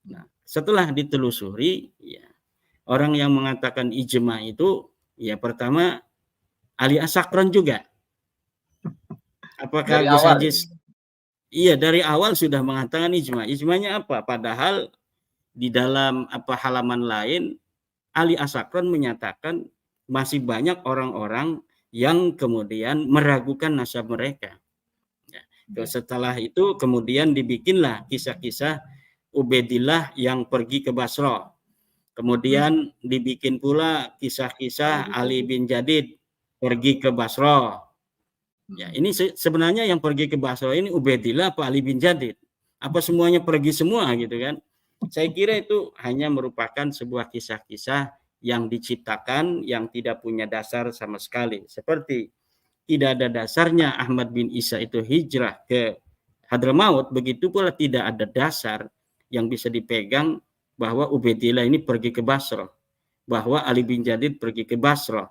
Nah, setelah ditelusuri, ya, orang yang mengatakan ijma' itu, ya pertama Ali As-Sakran juga. Apakah Dari Gus awal? Ajis? Iya, dari awal sudah mengatakan ijma'. Ijma'nya apa? Padahal di dalam halaman lain Ali As-Sakran menyatakan masih banyak orang-orang yang kemudian meragukan nasab mereka. Ya. Setelah itu kemudian dibikinlah kisah-kisah Ubaidillah yang pergi ke Basra. Kemudian dibikin pula kisah-kisah Ali bin Jadid pergi ke Basra. Ya, ini sebenarnya yang pergi ke Basra ini Ubaidillah apa Ali bin Jadid? Apa semuanya pergi semua gitu kan? Saya kira itu hanya merupakan sebuah kisah-kisah yang diciptakan yang tidak punya dasar sama sekali. Seperti tidak ada dasarnya Ahmad bin Isa itu hijrah ke Hadramaut, begitu pula tidak ada dasar yang bisa dipegang bahwa Ubaidillah ini pergi ke Basra, bahwa Ali bin Jadid pergi ke Basra.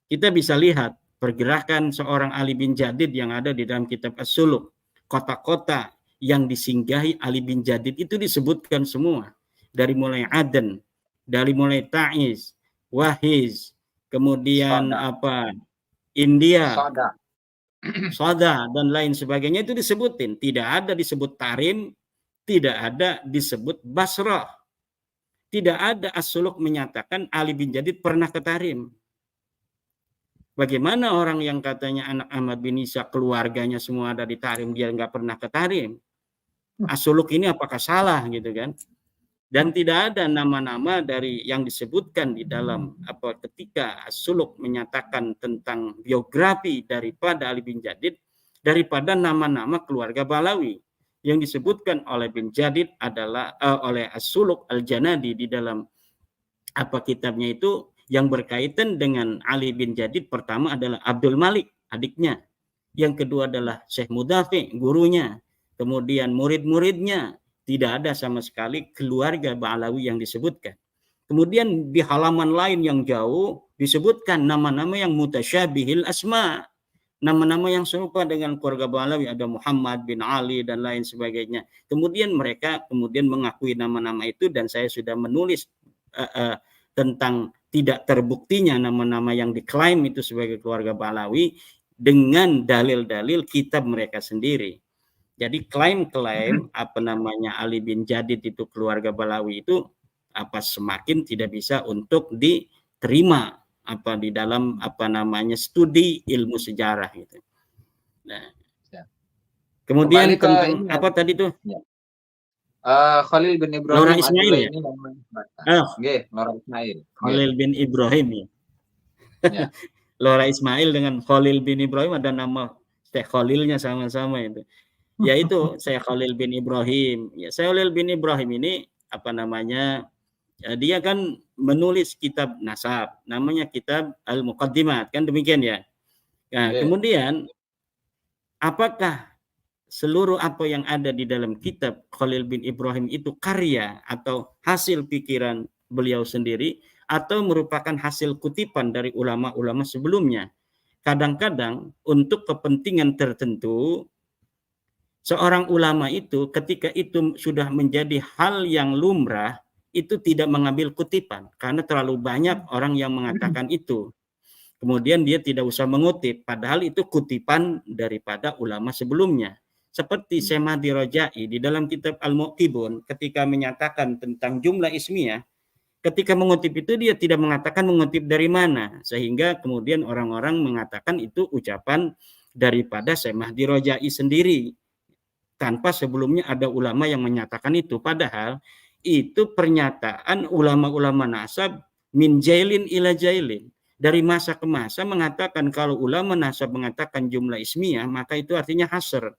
Kita bisa lihat pergerakan seorang Ali bin Jadid yang ada di dalam kitab As-Suluk. Kota-kota yang disinggahi Ali bin Jadid itu disebutkan semua. Dari mulai Aden, dari mulai Ta'iz, Wahiz, kemudian India, Soda, dan lain sebagainya itu disebutin. Tidak ada disebut Tarim, tidak ada disebut Basrah. Tidak ada As-Suluk menyatakan Ali bin Jadid pernah ke Tarim. Bagaimana orang yang katanya anak Ahmad bin Isa keluarganya semua ada di Tarim, dia nggak pernah ke Tarim? As-Suluk ini apakah salah gitu kan? Dan tidak ada nama-nama dari yang disebutkan di dalam ketika As-Suluk menyatakan tentang biografi daripada Ali bin Jadid daripada nama-nama keluarga Balawi. Yang disebutkan oleh bin Jadid adalah oleh As-Suluk Al-Janadi di dalam kitabnya itu yang berkaitan dengan Ali bin Jadid. Pertama adalah Abdul Malik, adiknya. Yang kedua adalah Syekh Mudafi, gurunya. Kemudian murid-muridnya. Tidak ada sama sekali keluarga Ba'alawi yang disebutkan. Kemudian di halaman lain yang jauh disebutkan nama-nama yang mutasyabihil asma. Nama-nama yang serupa dengan keluarga Ba'alawi. Ada Muhammad bin Ali dan lain sebagainya. Kemudian mereka mengakui nama-nama itu dan saya sudah menulis tentang tidak terbuktinya nama-nama yang diklaim itu sebagai keluarga Ba'alawi dengan dalil-dalil kitab mereka sendiri. Jadi klaim-klaim Ali bin Jadid itu keluarga Ba'alawi itu semakin tidak bisa untuk diterima di dalam studi ilmu sejarah gitu. Nah, kemudian tentang tadi tuh? Ya. Khalil bin Ibrahim Laura Ismail ya? Laura Ismail. Khalil bin Ibrahim ya. Ya. Laura Ismail dengan Khalil bin Ibrahim ada nama Syekh Khalilnya sama-sama itu. Yaitu Syekh Khalil bin Ibrahim. Ya, Syekh Khalil bin Ibrahim ini dia kan menulis kitab nasab, namanya kitab Al-Muqaddimat, kan demikian ya. Nah, kemudian apakah seluruh apa yang ada di dalam kitab Khalil bin Ibrahim itu karya atau hasil pikiran beliau sendiri atau merupakan hasil kutipan dari ulama-ulama sebelumnya? Kadang-kadang untuk kepentingan tertentu seorang ulama itu ketika itu sudah menjadi hal yang lumrah itu tidak mengambil kutipan karena terlalu banyak orang yang mengatakan itu. Kemudian dia tidak usah mengutip padahal itu kutipan daripada ulama sebelumnya. Seperti Syekh Mahdi Rajai di dalam kitab Al-Muqibun ketika menyatakan tentang jumlah ismiyah, ketika mengutip itu dia tidak mengatakan mengutip dari mana, sehingga kemudian orang-orang mengatakan itu ucapan daripada Syekh Mahdi Rajai sendiri, tanpa sebelumnya ada ulama yang menyatakan itu. Padahal itu pernyataan ulama-ulama nasab min jailin ila jailin. Dari masa ke masa mengatakan kalau ulama nasab mengatakan jumlah ismiyah, maka itu artinya hasr.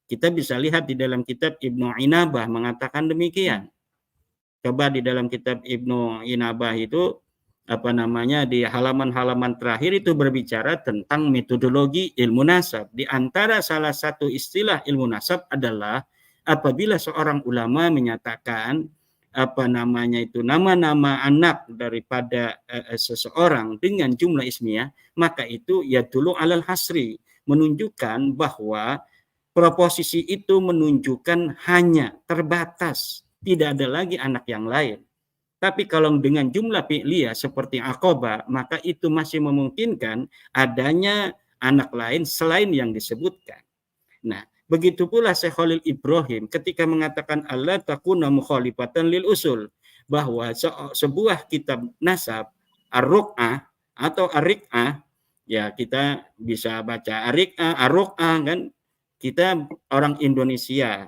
Kita bisa lihat di dalam kitab Ibnu Inabah mengatakan demikian. Coba di dalam kitab Ibnu Inabah itu di halaman-halaman terakhir itu berbicara tentang metodologi ilmu nasab. Di antara salah satu istilah ilmu nasab adalah apabila seorang ulama menyatakan nama-nama anak daripada seseorang dengan jumlah ismiyah, maka itu yadullu alal hasri, menunjukkan bahwa proposisi itu menunjukkan hanya terbatas, tidak ada lagi anak yang lain. Tapi kalau dengan jumlah fi'liyah seperti aqaba, maka itu masih memungkinkan adanya anak lain selain yang disebutkan. Nah, begitu pula Syekh Khalil Ibrahim ketika mengatakan Allah takuna mukhalifatan lil usul, bahwa sebuah kitab nasab ar-ruq'ah atau ar-riq'ah, ya kita bisa baca ar-riq'ah, ar-ruq'ah kan. Kita orang Indonesia.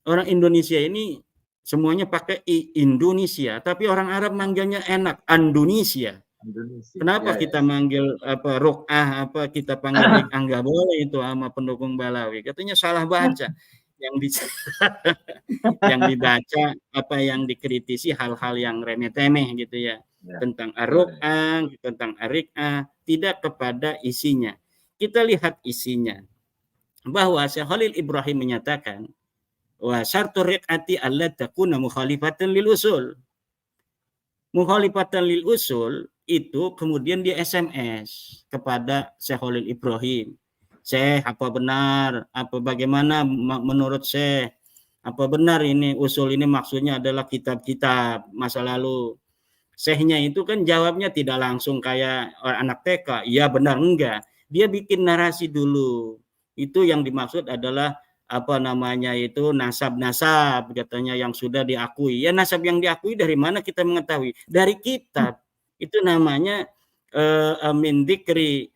Orang Indonesia ini semuanya pakai Indonesia, tapi orang Arab manggilnya enak, Indonesia. Indonesia. Kenapa Ya, ya, kita ya. manggil apa Ruk'ah, apa kita panggil Rik'ah, nggak boleh itu sama pendukung Balawi. Katanya salah baca. Yang di, yang dibaca apa yang dikritisi hal-hal yang remeh-temeh gitu ya. Ya, Tentang boleh. Ar-Ruk'ah, tentang Ar-Rik'ah, tidak kepada isinya. Kita lihat isinya. Bahwa Syekh Khalil Ibrahim menyatakan wa syartu riqati alla takuna mukhalifatan lil usul. Mukhalifatan lil usul itu kemudian dia SMS kepada Syekh Khalil Ibrahim. Syekh, apa benar? Apa bagaimana menurut Syekh? Apa benar ini usul ini maksudnya adalah kitab-kitab masa lalu? Syekhnya itu kan jawabnya tidak langsung kayak anak TK, iya benar enggak. Dia bikin narasi dulu. Itu yang dimaksud adalah apa namanya itu nasab-nasab katanya yang sudah diakui. Ya nasab yang diakui dari mana kita mengetahui? Dari kitab. Itu namanya min dzikri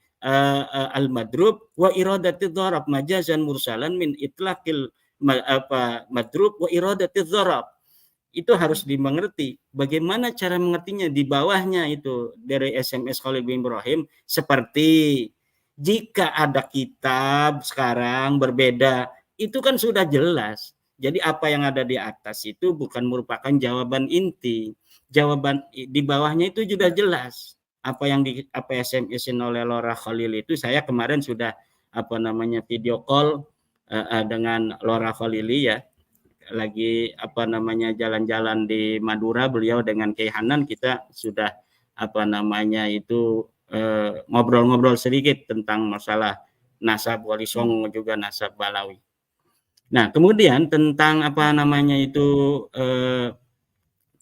al-madrub wa iradati dzarab majazan mursalan min itlaqil madrub wa iradati dzarab. Itu harus dimengerti. Bagaimana cara mengertinya di bawahnya itu dari SMS Khalil bin Ibrahim seperti jika ada kitab sekarang berbeda, itu kan sudah jelas. Jadi apa yang ada di atas itu bukan merupakan jawaban inti. Jawaban di bawahnya itu sudah jelas. Apa yang di apa SMS-in oleh Lora Khalil itu saya kemarin sudah apa namanya video call dengan Lora Khalili ya, lagi apa namanya jalan-jalan di Madura, beliau dengan Kiai Hanan kita sudah apa namanya itu ngobrol-ngobrol sedikit tentang masalah nasab Wali Songo juga nasab Balawi. Nah, kemudian tentang apa namanya itu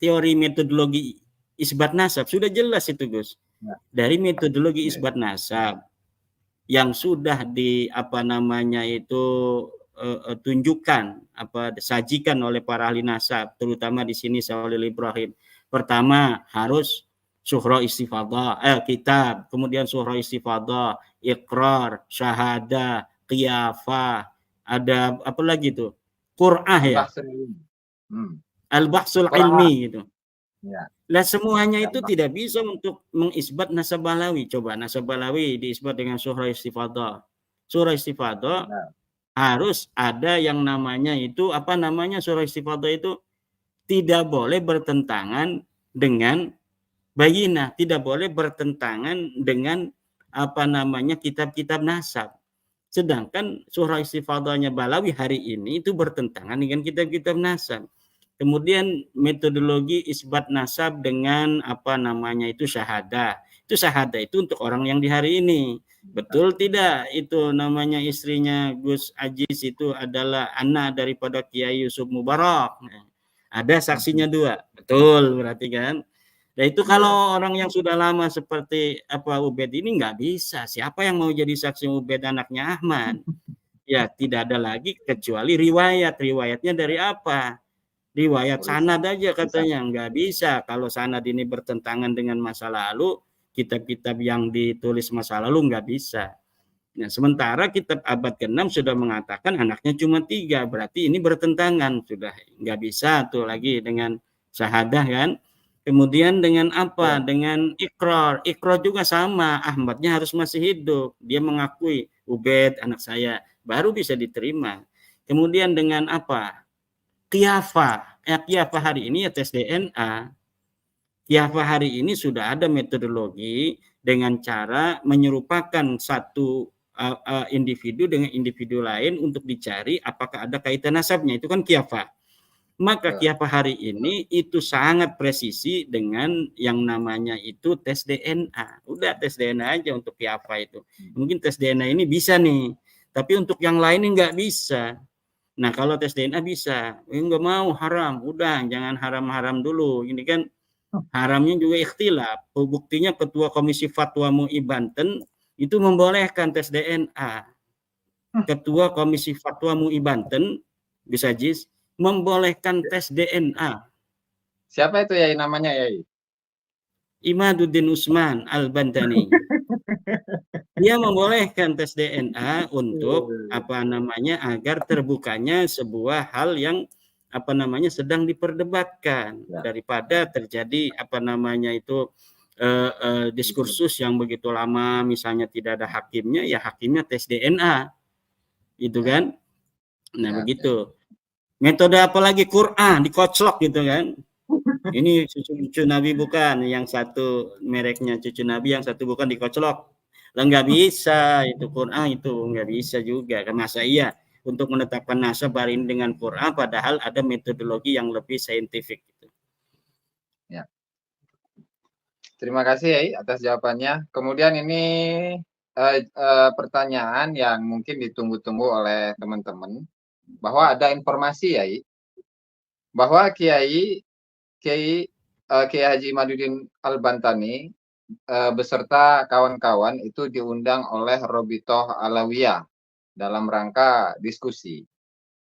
teori metodologi isbat nasab sudah jelas itu Gus. Dari metodologi isbat nasab yang sudah di apa namanya itu tunjukkan apa disajikan oleh para ahli nasab, terutama di sini Khalil Ibrahim. Pertama harus suhra istifadah kitab, kemudian suhra istifadah, iqrar, syahadah, qiyafah, ada apa lagi tuh? Qur'ah ya. Al-bahsul ilmi gitu. Ya. Nah semuanya itu tidak bisa untuk mengisbat nasab Balawi. Coba nasab Balawi diisbat dengan surah istifadah. Surah istifadah harus ada yang namanya itu apa namanya surah istifadah itu tidak boleh bertentangan dengan bayinah, tidak boleh bertentangan dengan apa namanya kitab-kitab nasab. Sedangkan surah istifadahnya Balawi hari ini itu bertentangan dengan kitab-kitab nasab. Kemudian metodologi isbat nasab dengan apa namanya itu syahadah. Itu syahadah itu untuk orang yang di hari ini. Betul tidak? Itu namanya istrinya Gus Ajis itu adalah anak daripada Kiai Yusuf Mubarak. Ada saksinya 2. Betul berarti kan? Nah itu kalau orang yang sudah lama seperti apa Ubed ini nggak bisa. Siapa yang mau jadi saksi Ubed anaknya Ahmad? Ya tidak ada lagi kecuali riwayat. Riwayatnya dari apa? Riwayat sanad aja katanya. Nggak bisa. Kalau sanad ini bertentangan dengan masa lalu, kitab-kitab yang ditulis masa lalu nggak bisa. Nah, sementara kitab abad ke-6 sudah mengatakan anaknya cuma 3. Berarti ini bertentangan. Sudah nggak bisa tuh lagi dengan syahadah kan. Kemudian dengan apa? Dengan ikrar. Ikrar juga sama. Ahmadnya harus masih hidup. Dia mengakui Ubed anak saya. Baru bisa diterima. Kemudian dengan apa? Qiyafah. Qiyafah hari ini ya tes DNA. Qiyafah hari ini sudah ada metodologi dengan cara menyerupakan satu individu dengan individu lain untuk dicari apakah ada kaitan nasabnya. Itu kan qiyafah. Maka qiyafah hari ini itu sangat presisi dengan yang namanya itu tes DNA. Udah tes DNA aja untuk qiyafah itu. Mungkin tes DNA ini bisa nih, tapi untuk yang lain nggak bisa. Nah kalau tes DNA bisa, nggak mau haram, udah jangan haram-haram dulu. Ini kan haramnya juga ikhtilaf. Buktinya Ketua Komisi Fatwa MUI Banten itu membolehkan tes DNA. Ketua Komisi Fatwa MUI Banten bisa jis membolehkan tes DNA. Siapa itu ya namanya ya? Imaduddin Usman Al-Bantani. Dia membolehkan tes DNA untuk apa namanya agar terbukanya sebuah hal yang apa namanya sedang diperdebatkan daripada terjadi apa namanya itu diskursus yang begitu lama, misalnya tidak ada hakimnya, ya hakimnya tes DNA, itu kan. Nah, begitu. Metode apa lagi? Quran dikoclok gitu kan. Ini cucu Nabi bukan, yang satu mereknya cucu Nabi, yang satu bukan, dikoclok. Lah nggak bisa itu Quran, itu nggak bisa juga. Masa iya untuk menetapkan nasab hari ini dengan Quran, padahal ada metodologi yang lebih saintifik. Ya. Terima kasih Yai atas jawabannya. Kemudian ini pertanyaan yang mungkin ditunggu-tunggu oleh teman-teman, bahwa ada informasi Yai, bahwa Kiai Haji Imaduddin Al-Bantani beserta kawan-kawan itu diundang oleh Robitoh Alawiyah dalam rangka diskusi.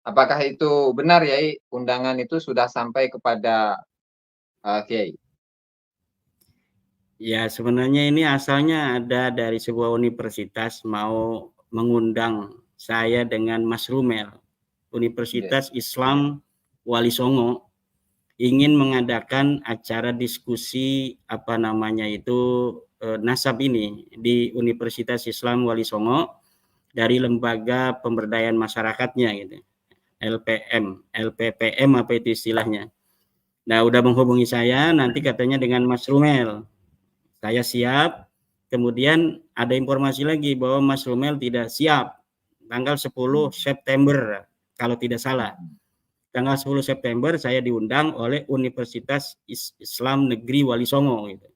Apakah itu benar Yai, undangan itu sudah sampai kepada Kiai? Ya, sebenarnya ini asalnya ada dari sebuah universitas mau mengundang saya dengan Mas Rumel, Universitas Islam Wali Songo, ingin mengadakan acara diskusi nasab ini di Universitas Islam Wali Songo dari lembaga pemberdayaan masyarakatnya gitu. LPPM apa itu istilahnya. Nah, udah menghubungi saya, nanti katanya dengan Mas Rumel. Saya siap. Kemudian ada informasi lagi bahwa Mas Rumel tidak siap tanggal 10 September kalau tidak salah. Tanggal 10 September saya diundang oleh Universitas Islam Negeri Wali Songo gitu.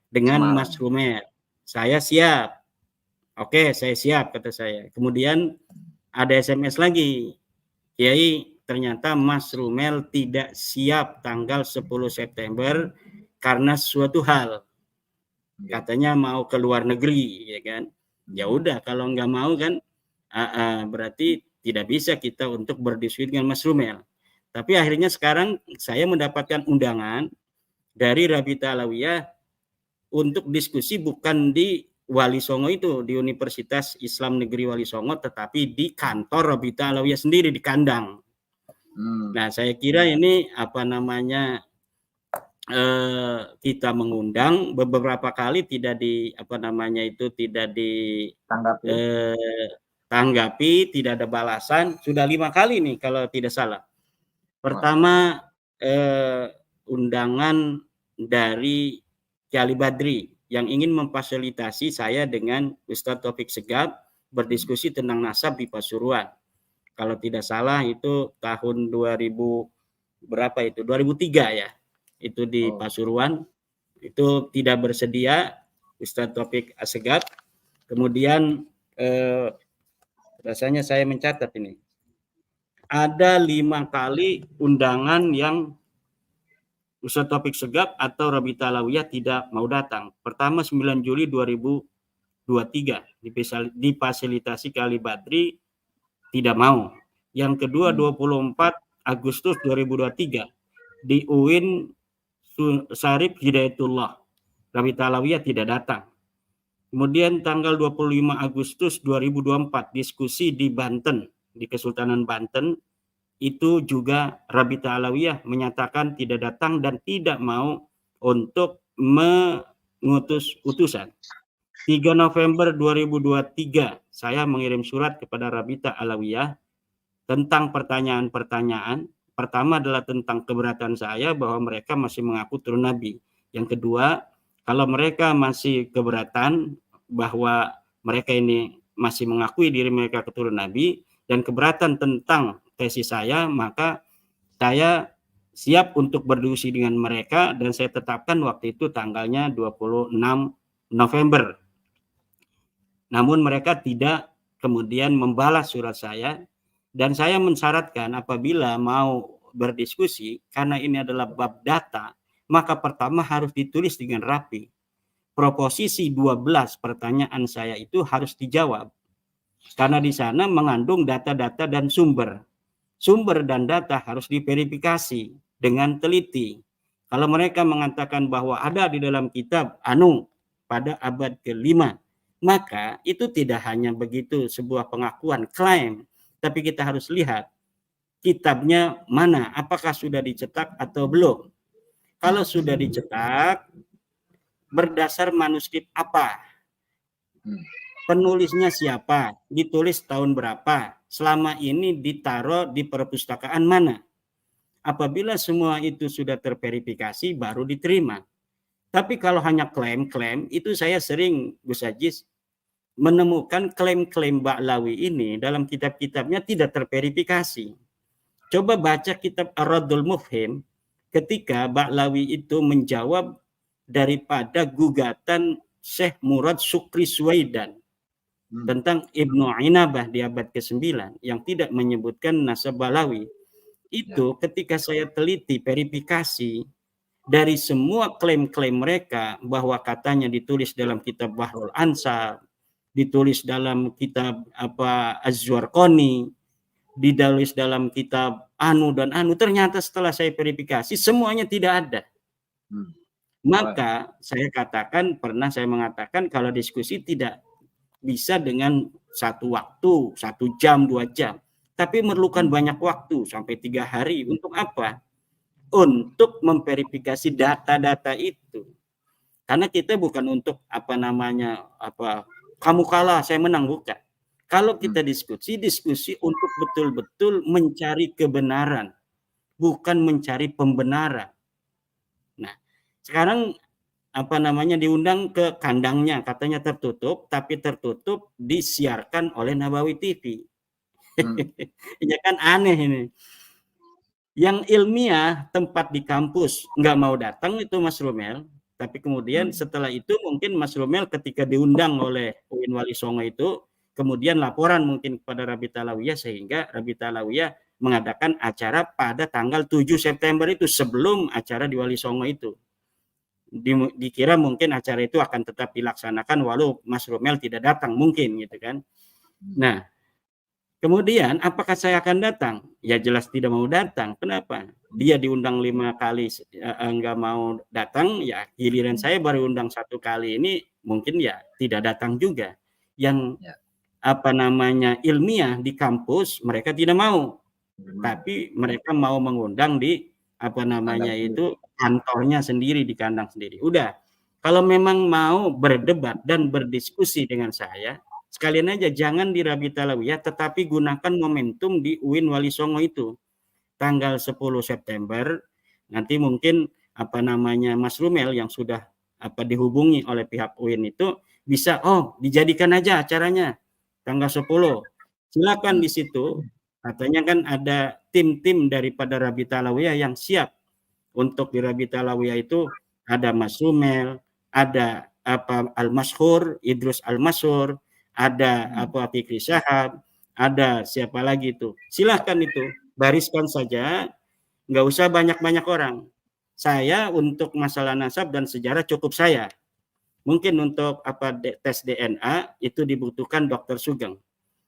Dengan Mas Rumel. Saya siap. Oke, saya siap kata saya. Kemudian ada SMS lagi. Kiai, ternyata Mas Rumel tidak siap tanggal 10 September karena suatu hal. Katanya mau ke luar negeri, ya kan. Ya udah, kalau nggak mau kan berarti tidak bisa kita untuk berdiskusi dengan Mas Rumel. Tapi akhirnya sekarang saya mendapatkan undangan dari Rabita Alawiyah untuk diskusi bukan di Wali Songo itu, di Universitas Islam Negeri Wali Songo, tetapi di kantor Rabita Alawiyah sendiri di kandang. Nah, saya kira ini kita mengundang beberapa kali tidak ditanggapi, tidak ada balasan. Sudah 5 kali nih kalau tidak salah. Pertama undangan dari Kiai Badri yang ingin memfasilitasi saya dengan Ustadz Taufik Segaf berdiskusi tentang nasab di Pasuruan. Kalau tidak salah itu tahun 2003 ya. Itu di Pasuruan, itu tidak bersedia Ustadz Taufik Segaf. Kemudian rasanya saya mencatat ini ada 5 kali undangan yang Ustadz Taufik Segaf atau Rabita Alawiyah tidak mau datang. Pertama 9 Juli 2023 difasilitasi Kiai Badri tidak mau. Yang kedua 24 Agustus 2023 di UIN Syarif Hidayatullah, Rabita Alawiyah tidak datang. Kemudian tanggal 25 Agustus 2024 diskusi di Banten, di Kesultanan Banten, itu juga Rabita Alawiyah menyatakan tidak datang dan tidak mau untuk mengutus utusan. 3 November 2023 saya mengirim surat kepada Rabita Alawiyah tentang pertanyaan-pertanyaan. Pertama adalah tentang keberatan saya bahwa mereka masih mengaku turun Nabi. Yang kedua, kalau mereka masih keberatan bahwa mereka ini masih mengakui diri mereka keturunan Nabi dan keberatan tentang tesis saya, maka saya siap untuk berdiskusi dengan mereka dan saya tetapkan waktu itu tanggalnya 26 November. Namun mereka tidak kemudian membalas surat saya. Dan saya mensyaratkan apabila mau berdiskusi, karena ini adalah bab data, maka pertama harus ditulis dengan rapi. Proposisi 12 pertanyaan saya itu harus dijawab. Karena di sana mengandung data-data dan sumber. Sumber dan data harus diverifikasi dengan teliti. Kalau mereka mengatakan bahwa ada di dalam kitab pada abad ke-5, maka itu tidak hanya begitu sebuah pengakuan, klaim, tapi kita harus lihat kitabnya mana, apakah sudah dicetak atau belum. Kalau sudah dicetak, berdasar manuskrip apa, Hmm. penulisnya siapa, ditulis tahun berapa, selama ini ditaruh di perpustakaan mana. Apabila semua itu sudah terverifikasi, baru diterima. Tapi kalau hanya klaim-klaim, itu saya sering, Gus Ajis, menemukan klaim-klaim Ba'lawi ini dalam kitab-kitabnya tidak terverifikasi. Coba baca kitab Ar-Raddul Mufhim, ketika Ba'lawi itu menjawab daripada gugatan Syekh Murad Sukri Suwaidan tentang Ibnu Inabah di abad ke-9 yang tidak menyebutkan nasab Ba'lawi. Itu ketika saya teliti verifikasi dari semua klaim-klaim mereka bahwa katanya ditulis dalam kitab Bahrul Ansar, ditulis dalam kitab Az-Zurqani, ditulis dalam kitab Anu dan Anu, ternyata setelah saya verifikasi semuanya tidak ada. Maka saya mengatakan kalau diskusi tidak bisa dengan satu waktu, 1 jam, 2 jam. Tapi memerlukan banyak waktu, sampai 3 hari. Untuk apa? Untuk memverifikasi data-data itu. Karena kita bukan untuk kamu kalah, saya menang, bukan. Kalau kita diskusi untuk betul-betul mencari kebenaran, bukan mencari pembenaran. Nah, sekarang diundang ke kandangnya, katanya tertutup, tapi tertutup disiarkan oleh Nabawi TV. Ya kan aneh ini. Yang ilmiah tempat di kampus nggak mau datang itu Mas Romel, tapi kemudian setelah itu mungkin Mas Romel ketika diundang oleh UIN Wali Songo itu, kemudian laporan mungkin kepada Rabita Alawiyah sehingga Rabita Alawiyah mengadakan acara pada tanggal 7 September itu sebelum acara di Wali Songo itu. Dikira mungkin acara itu akan tetap dilaksanakan walau Mas Romel tidak datang mungkin gitu kan. Nah, kemudian apakah saya akan datang? Ya jelas tidak mau datang. Kenapa? Dia diundang 5 kali enggak mau datang, ya giliran saya baru undang 1 kali ini mungkin ya tidak datang juga. Yang ilmiah di kampus mereka tidak mau. Tapi mereka mau mengundang di kantornya sendiri, di kandang sendiri. Udah. Kalau memang mau berdebat dan berdiskusi dengan saya, sekalian aja jangan di Rabita Alawiyah, tetapi gunakan momentum di UIN Wali Songo itu. Tanggal 10 September, nanti mungkin Mas Rumel yang sudah dihubungi oleh pihak UIN itu bisa, dijadikan aja acaranya tanggal 10. Silakan di situ. Katanya kan ada tim-tim daripada Rabita Alawiyah yang siap untuk di Rabita Alawiyah itu ada Mas Rumel, ada Al-Mashhur, Idrus Al-Mashhur, ada Fikri Syahab, ada siapa lagi itu. Silahkan itu, bariskan saja, nggak usah banyak-banyak orang. Saya untuk masalah nasab dan sejarah cukup saya. Mungkin untuk tes DNA itu dibutuhkan Dokter Sugeng.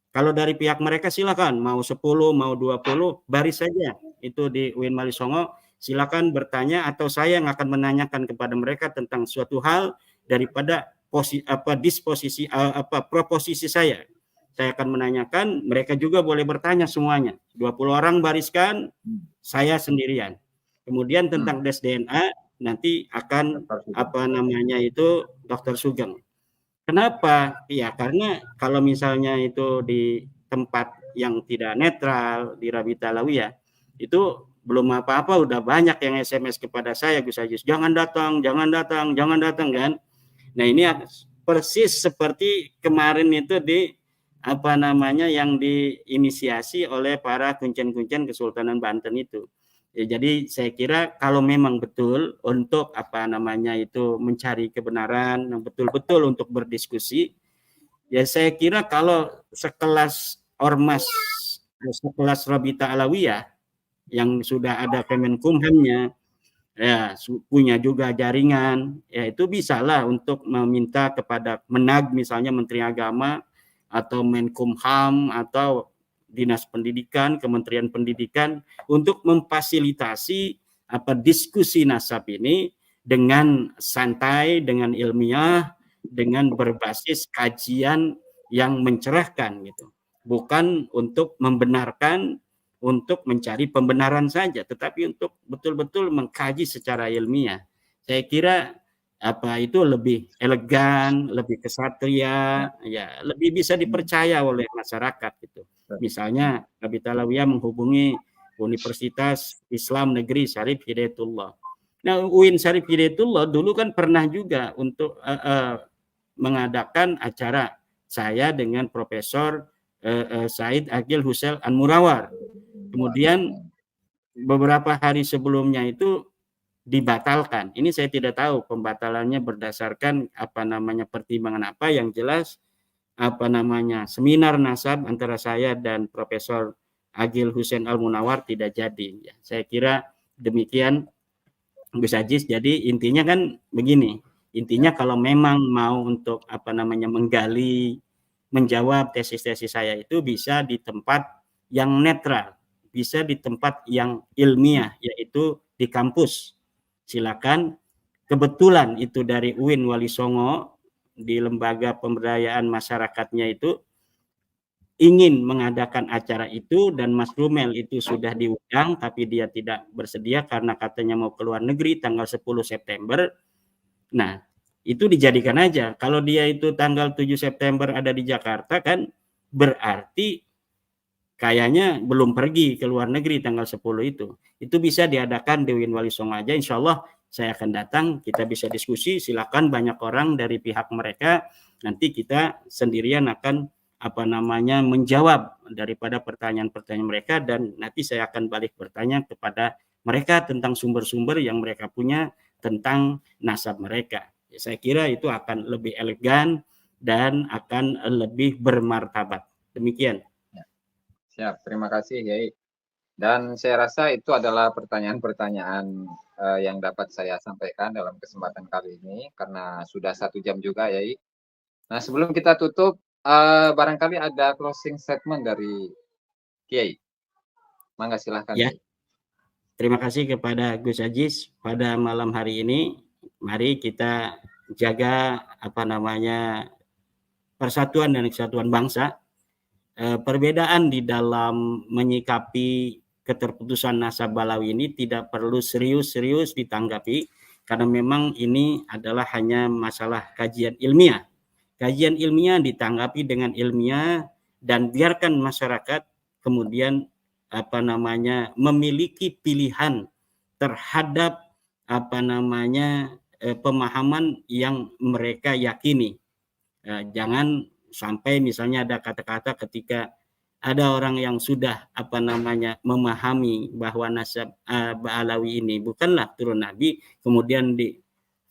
Kalau dari pihak mereka silakan, mau 10, mau 20, baris saja itu di UIN Wali Songo. Silakan bertanya atau saya yang akan menanyakan kepada mereka tentang suatu hal daripada proposisi saya. Saya akan menanyakan, mereka juga boleh bertanya semuanya. 20 orang bariskan, saya sendirian. Kemudian tentang tes DNA nanti akan Dokter Sugeng. Kenapa? Ya karena kalau misalnya itu di tempat yang tidak netral di Rabita Alawiyah itu belum apa-apa udah banyak yang SMS kepada saya, Gus Ajis, jangan datang kan. Nah ini persis seperti kemarin itu di yang diinisiasi oleh para kuncen-kuncen Kesultanan Banten itu. Ya, jadi saya kira kalau memang betul untuk mencari kebenaran yang betul-betul untuk berdiskusi, ya saya kira kalau sekelas ormas, sekelas Rabita Alawiyah yang sudah ada Kemenkumhamnya, ya punya juga jaringan, ya itu bisalah untuk meminta kepada Menag misalnya Menteri Agama atau Menkumham atau Dinas Pendidikan, Kementerian Pendidikan untuk memfasilitasi diskusi nasab ini dengan santai, dengan ilmiah, dengan berbasis kajian yang mencerahkan gitu. Bukan untuk membenarkan, untuk mencari pembenaran saja, tetapi untuk betul-betul mengkaji secara ilmiah. Saya kira lebih elegan, lebih kesatria, ya lebih bisa dipercaya oleh masyarakat gitu. Misalnya Habib Talawiyah menghubungi Universitas Islam Negeri Syarif Hidayatullah. Nah, UIN Syarif Hidayatullah dulu kan pernah juga untuk mengadakan acara saya dengan Profesor Said Agil Hussein Anmurawar. Kemudian beberapa hari sebelumnya itu dibatalkan. Ini saya tidak tahu pembatalannya berdasarkan pertimbangan apa. Yang jelas seminar nasab antara saya dan Profesor Agil Hussein Al-Munawar tidak jadi. Ya, saya kira demikian Gus Ajis. Jadi intinya kan begini. Intinya kalau memang mau untuk menggali, menjawab tesis-tesis saya itu bisa di tempat yang netral, bisa di tempat yang ilmiah, yaitu di kampus. Silakan. Kebetulan itu dari UIN Wali Songo, di lembaga pemberdayaan masyarakatnya itu ingin mengadakan acara itu, dan Mas Rumel itu sudah diundang tapi dia tidak bersedia karena katanya mau ke luar negeri tanggal 10 September. Nah, itu dijadikan aja. Kalau dia itu tanggal 7 September ada di Jakarta kan berarti kayaknya belum pergi ke luar negeri tanggal 10 itu. Itu bisa diadakan di UIN Wali Songo aja. Insya Allah saya akan datang, kita bisa diskusi, silakan banyak orang dari pihak mereka, nanti kita sendirian akan menjawab daripada pertanyaan-pertanyaan mereka, dan nanti saya akan balik bertanya kepada mereka tentang sumber-sumber yang mereka punya tentang nasab mereka. Saya kira itu akan lebih elegan dan akan lebih bermartabat. Demikian. Siap, terima kasih Yai. Dan saya rasa itu adalah pertanyaan-pertanyaan yang dapat saya sampaikan dalam kesempatan kali ini, karena sudah 1 jam juga Yai. Nah, sebelum kita tutup, barangkali ada closing statement dari Kiai. Mangga silahkan. Ya. Terima kasih kepada Gus Ajis pada malam hari ini. Mari kita jaga persatuan dan kesatuan bangsa. Perbedaan di dalam menyikapi keterputusan nasab Balawi ini tidak perlu serius-serius ditanggapi, karena memang ini adalah hanya masalah kajian ilmiah. Kajian ilmiah ditanggapi dengan ilmiah, dan biarkan masyarakat kemudian memiliki pilihan terhadap pemahaman yang mereka yakini. Jangan sampai misalnya ada kata-kata ketika ada orang yang sudah memahami bahwa nasab Ba'alawi ini bukanlah turun Nabi, kemudian di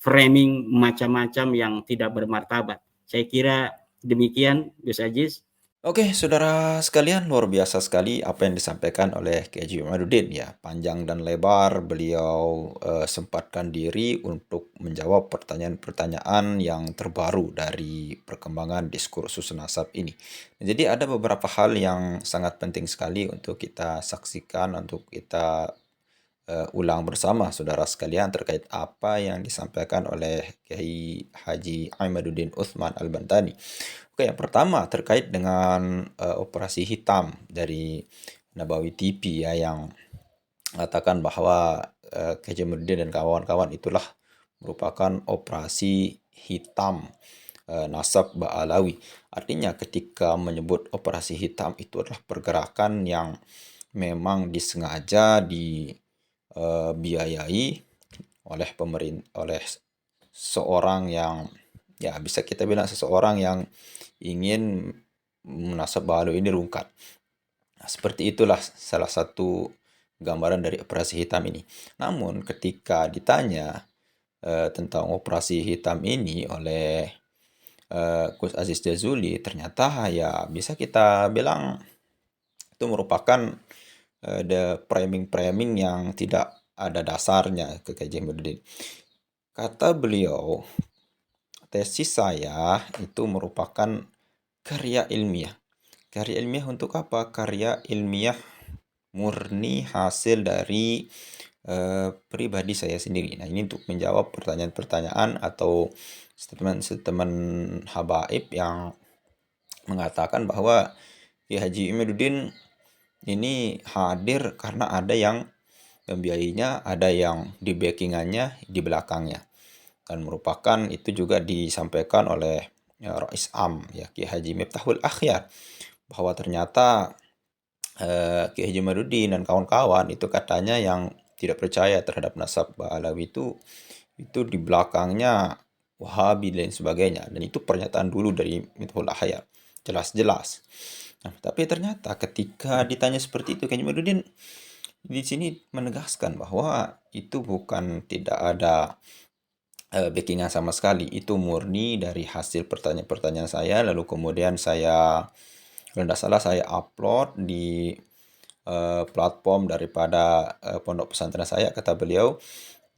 framing macam-macam yang tidak bermartabat. Saya kira demikian, Gus Ajis. Oke, saudara sekalian, luar biasa sekali apa yang disampaikan oleh Kiai Haji Imaduddin ya. Panjang dan lebar beliau sempatkan diri untuk menjawab pertanyaan-pertanyaan yang terbaru dari perkembangan diskursus nasab ini. Jadi ada beberapa hal yang sangat penting sekali untuk kita saksikan, untuk kita ulang bersama saudara sekalian terkait apa yang disampaikan oleh Kiai Haji Imaduddin Utsman Al-Bantani. Oke, yang pertama terkait dengan operasi hitam dari Nabawi TV ya, yang mengatakan bahwa Kiai Imaduddin dan kawan-kawan itulah merupakan operasi hitam nasab Ba'alawi. Artinya ketika menyebut operasi hitam itu adalah pergerakan yang memang disengaja dibiayai oleh oleh seorang yang ya bisa kita bilang seseorang yang ingin nasab Ba'alawi ini rungkat. Nah, seperti itulah salah satu gambaran dari operasi hitam ini. Namun ketika ditanya tentang operasi hitam ini oleh Gus Aziz Jazuli, ternyata ya bisa kita bilang itu merupakan the framing yang tidak ada dasarnya ke Kiai Imaduddin. Kata beliau, tesis saya itu merupakan karya ilmiah. Karya ilmiah untuk apa? Karya ilmiah murni hasil dari pribadi saya sendiri. Nah, ini untuk menjawab pertanyaan-pertanyaan atau statement-statement habaib yang mengatakan bahwa Kiai Haji Imaduddin ini hadir karena ada yang membiayainya, ada yang di backingannya, di belakangnya. dan merupakan itu juga disampaikan oleh Rais Am ya Kiai Haji Miftahul Akhyar, bahwa ternyata Kiai Haji Maduddin dan kawan-kawan itu katanya yang tidak percaya terhadap nasab Ba'alawi itu di belakangnya Wahabi dan sebagainya, dan itu pernyataan dulu dari Miftahul Akhyar jelas-jelas. Nah, tapi ternyata ketika ditanya seperti itu, Kiai Haji Maduddin di sini menegaskan bahwa itu bukan tidak ada backingan sama sekali, itu murni dari hasil pertanyaan-pertanyaan saya, lalu kemudian saya kalau tidak salah saya upload di platform daripada pondok pesantren saya, kata beliau,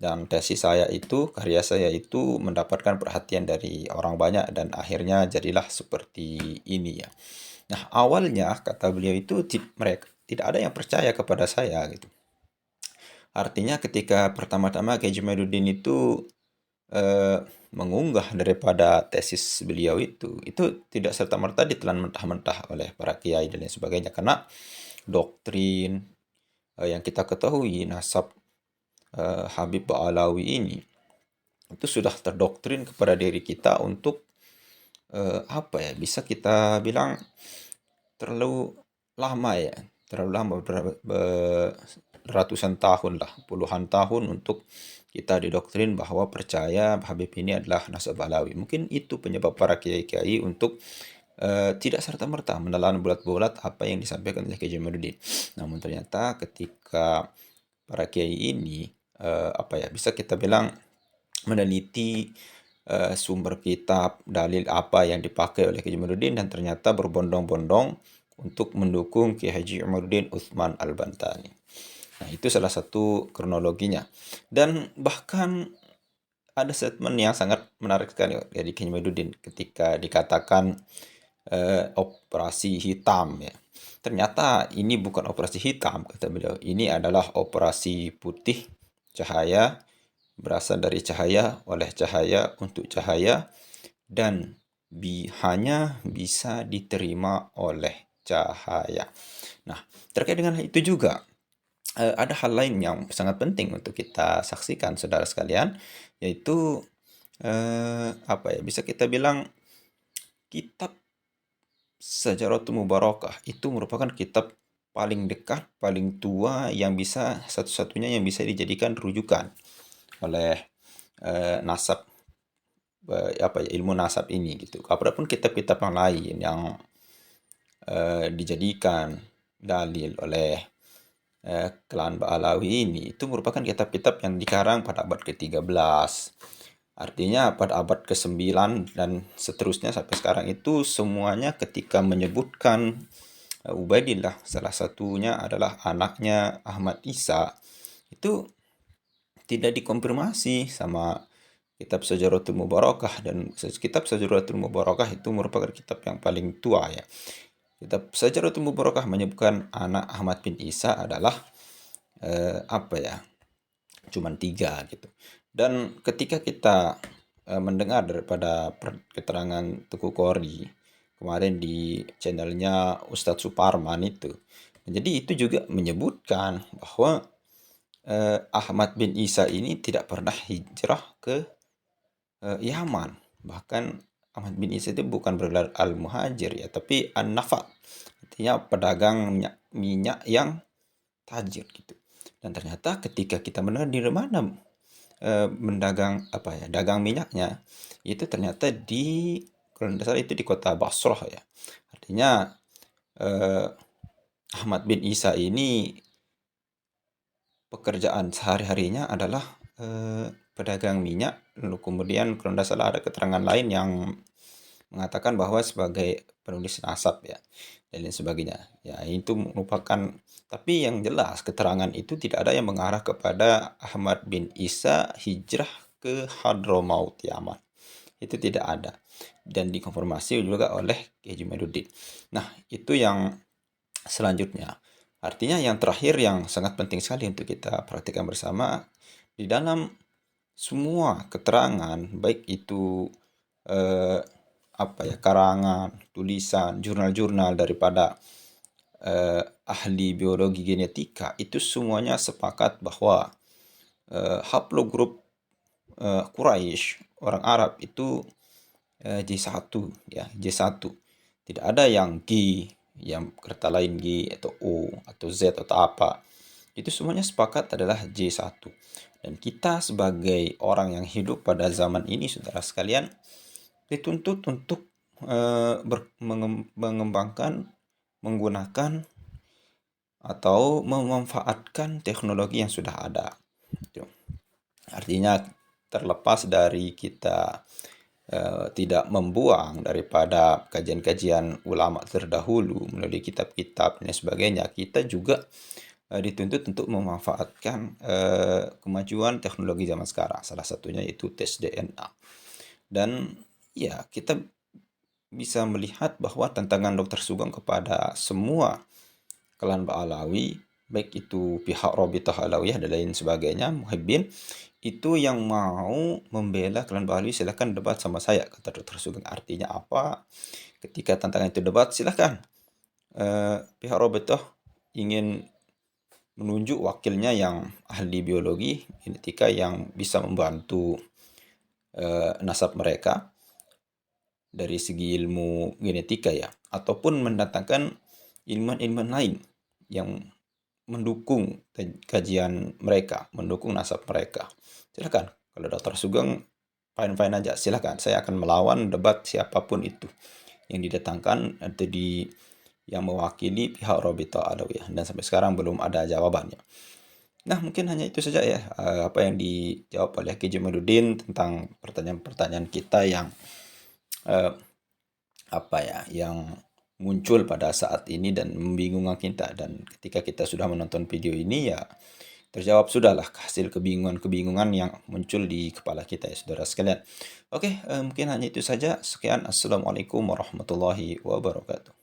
dan tesis saya itu, karya saya itu mendapatkan perhatian dari orang banyak dan akhirnya jadilah seperti ini ya. Nah, awalnya kata beliau itu mereka tidak ada yang percaya kepada saya gitu. Artinya ketika pertama-tama Kiai Jumaluddin itu mengunggah daripada tesis beliau itu tidak serta-merta ditelan mentah-mentah oleh para kiai dan lain sebagainya, karena doktrin yang kita ketahui nasab Habib Ba'alawi ini itu sudah terdoktrin kepada diri kita untuk apa ya, bisa kita bilang terlalu lama ya, terlalu lama, ratusan tahun lah, puluhan tahun untuk kita didoktrin bahwa percaya Habib ini adalah nasab Ba'alawi. Mungkin itu penyebab para kiai-kiai untuk tidak serta-merta menelan bulat-bulat apa yang disampaikan oleh Kiai Jamaluddin. Namun ternyata ketika para kiai ini apa ya, bisa kita bilang meneliti sumber kitab, dalil apa yang dipakai oleh Kiai Jamaluddin, dan ternyata berbondong-bondong untuk mendukung Kiai Haji Umaruddin Utsman Al-Bantani. Nah, itu salah satu kronologinya. Dan bahkan ada statement yang sangat menarik sekali dari Kiai Jamaluddin ketika dikatakan operasi hitam ya. Ternyata ini bukan operasi hitam, kata beliau. Ini adalah operasi putih, cahaya, berasal dari cahaya, oleh cahaya, untuk cahaya, dan hanya bisa diterima oleh cahaya. Nah, terkait dengan hal itu juga ada hal lain yang sangat penting untuk kita saksikan, saudara sekalian, yaitu apa ya, bisa kita bilang kitab Syajaratul Mubarakah itu merupakan kitab paling dekat, paling tua, yang bisa satu-satunya yang bisa dijadikan rujukan oleh nasab apa ya, ilmu nasab ini gitu. Apapun kitab-kitab yang lain yang dijadikan dalil oleh klan Ba'alawi ini, itu merupakan kitab-kitab yang dikarang pada abad ke-13. Artinya pada abad ke-9 dan seterusnya sampai sekarang itu semuanya ketika menyebutkan Ubaidillah, salah satunya adalah anaknya Ahmad Isa, itu tidak dikonfirmasi sama kitab Syajaratul Mubarakah. Dan kitab Syajaratul Mubarakah itu merupakan kitab yang paling tua ya. Kitab Syajaratul Mubarakah menyebutkan anak Ahmad bin Isa adalah apa ya, cuman 3 gitu. Dan ketika kita mendengar daripada keterangan Tuku Kori kemarin di channelnya Ustadz Suparman itu, jadi itu juga menyebutkan bahwa Ahmad bin Isa ini tidak pernah hijrah ke Yaman. Bahkan Ahmad bin Isa itu bukan bergelar al-muhajir ya, tapi an-nafa, artinya pedagang minyak yang tajir gitu. Dan ternyata ketika kita mendengar di mana mendagang apa ya, dagang minyaknya, itu ternyata kalau tidak salah itu di kota Basrah ya. Artinya Ahmad bin Isa ini pekerjaan sehari-harinya adalah pedagang minyak, lalu kemudian kalau tidak salah ada keterangan lain yang mengatakan bahwa sebagai penulis nasab ya, dan lain sebagainya. Ya, itu merupakan, tapi yang jelas keterangan itu tidak ada yang mengarah kepada Ahmad bin Isa hijrah ke Hadramaut Yaman. Itu tidak ada. Dan dikonfirmasi juga oleh Kiai Jumaluddin. Nah, itu yang selanjutnya. Artinya yang terakhir yang sangat penting sekali untuk kita perhatikan bersama, di dalam semua keterangan, baik itu apa ya, karangan, tulisan, jurnal-jurnal daripada ahli biologi genetika, itu semuanya sepakat bahwa haplogrup Quraisy, orang Arab itu J1 ya, J1. Tidak ada yang G, yang kata lain G atau O atau Z atau apa. Itu semuanya sepakat adalah J1. Dan kita sebagai orang yang hidup pada zaman ini, saudara sekalian, dituntut untuk mengembangkan, menggunakan atau memanfaatkan teknologi yang sudah ada. Artinya terlepas dari kita tidak membuang daripada kajian-kajian ulama terdahulu melalui kitab-kitab dan sebagainya, kita juga dituntut untuk memanfaatkan kemajuan teknologi zaman sekarang. Salah satunya itu tes DNA. Dan ya, kita bisa melihat bahwa tantangan Dr. Sugeng kepada semua klan Ba'alawi, baik itu pihak Rabithah Alawiyah dan lain sebagainya, Muhibbin, itu yang mau membela klan Ba'alawi silahkan debat sama saya, kata Dr. Sugeng. Artinya apa? Ketika tantangan itu debat, silahkan. Pihak Rabithah ingin menunjuk wakilnya yang ahli biologi, genetika, yang bisa membantu nasab mereka dari segi ilmu genetika ya, ataupun mendatangkan ilmuwan-ilmuwan lain yang mendukung kajian mereka, mendukung nasab mereka. Silakan. Kalau Dr. Sugeng fine-fine aja, silakan. Saya akan melawan debat siapapun itu yang didatangkan atau yang mewakili pihak Rabithah Alawiyah, dan sampai sekarang belum ada jawabannya. Nah, mungkin hanya itu saja ya apa yang dijawab oleh Ki Jamaluddin tentang pertanyaan-pertanyaan kita yang yang muncul pada saat ini dan membingungkan kita. Dan ketika kita sudah menonton video ini, ya terjawab sudahlah hasil kebingungan-kebingungan yang muncul di kepala kita ya, saudara sekalian. Oke, mungkin hanya itu saja. Sekian, assalamualaikum warahmatullahi wabarakatuh.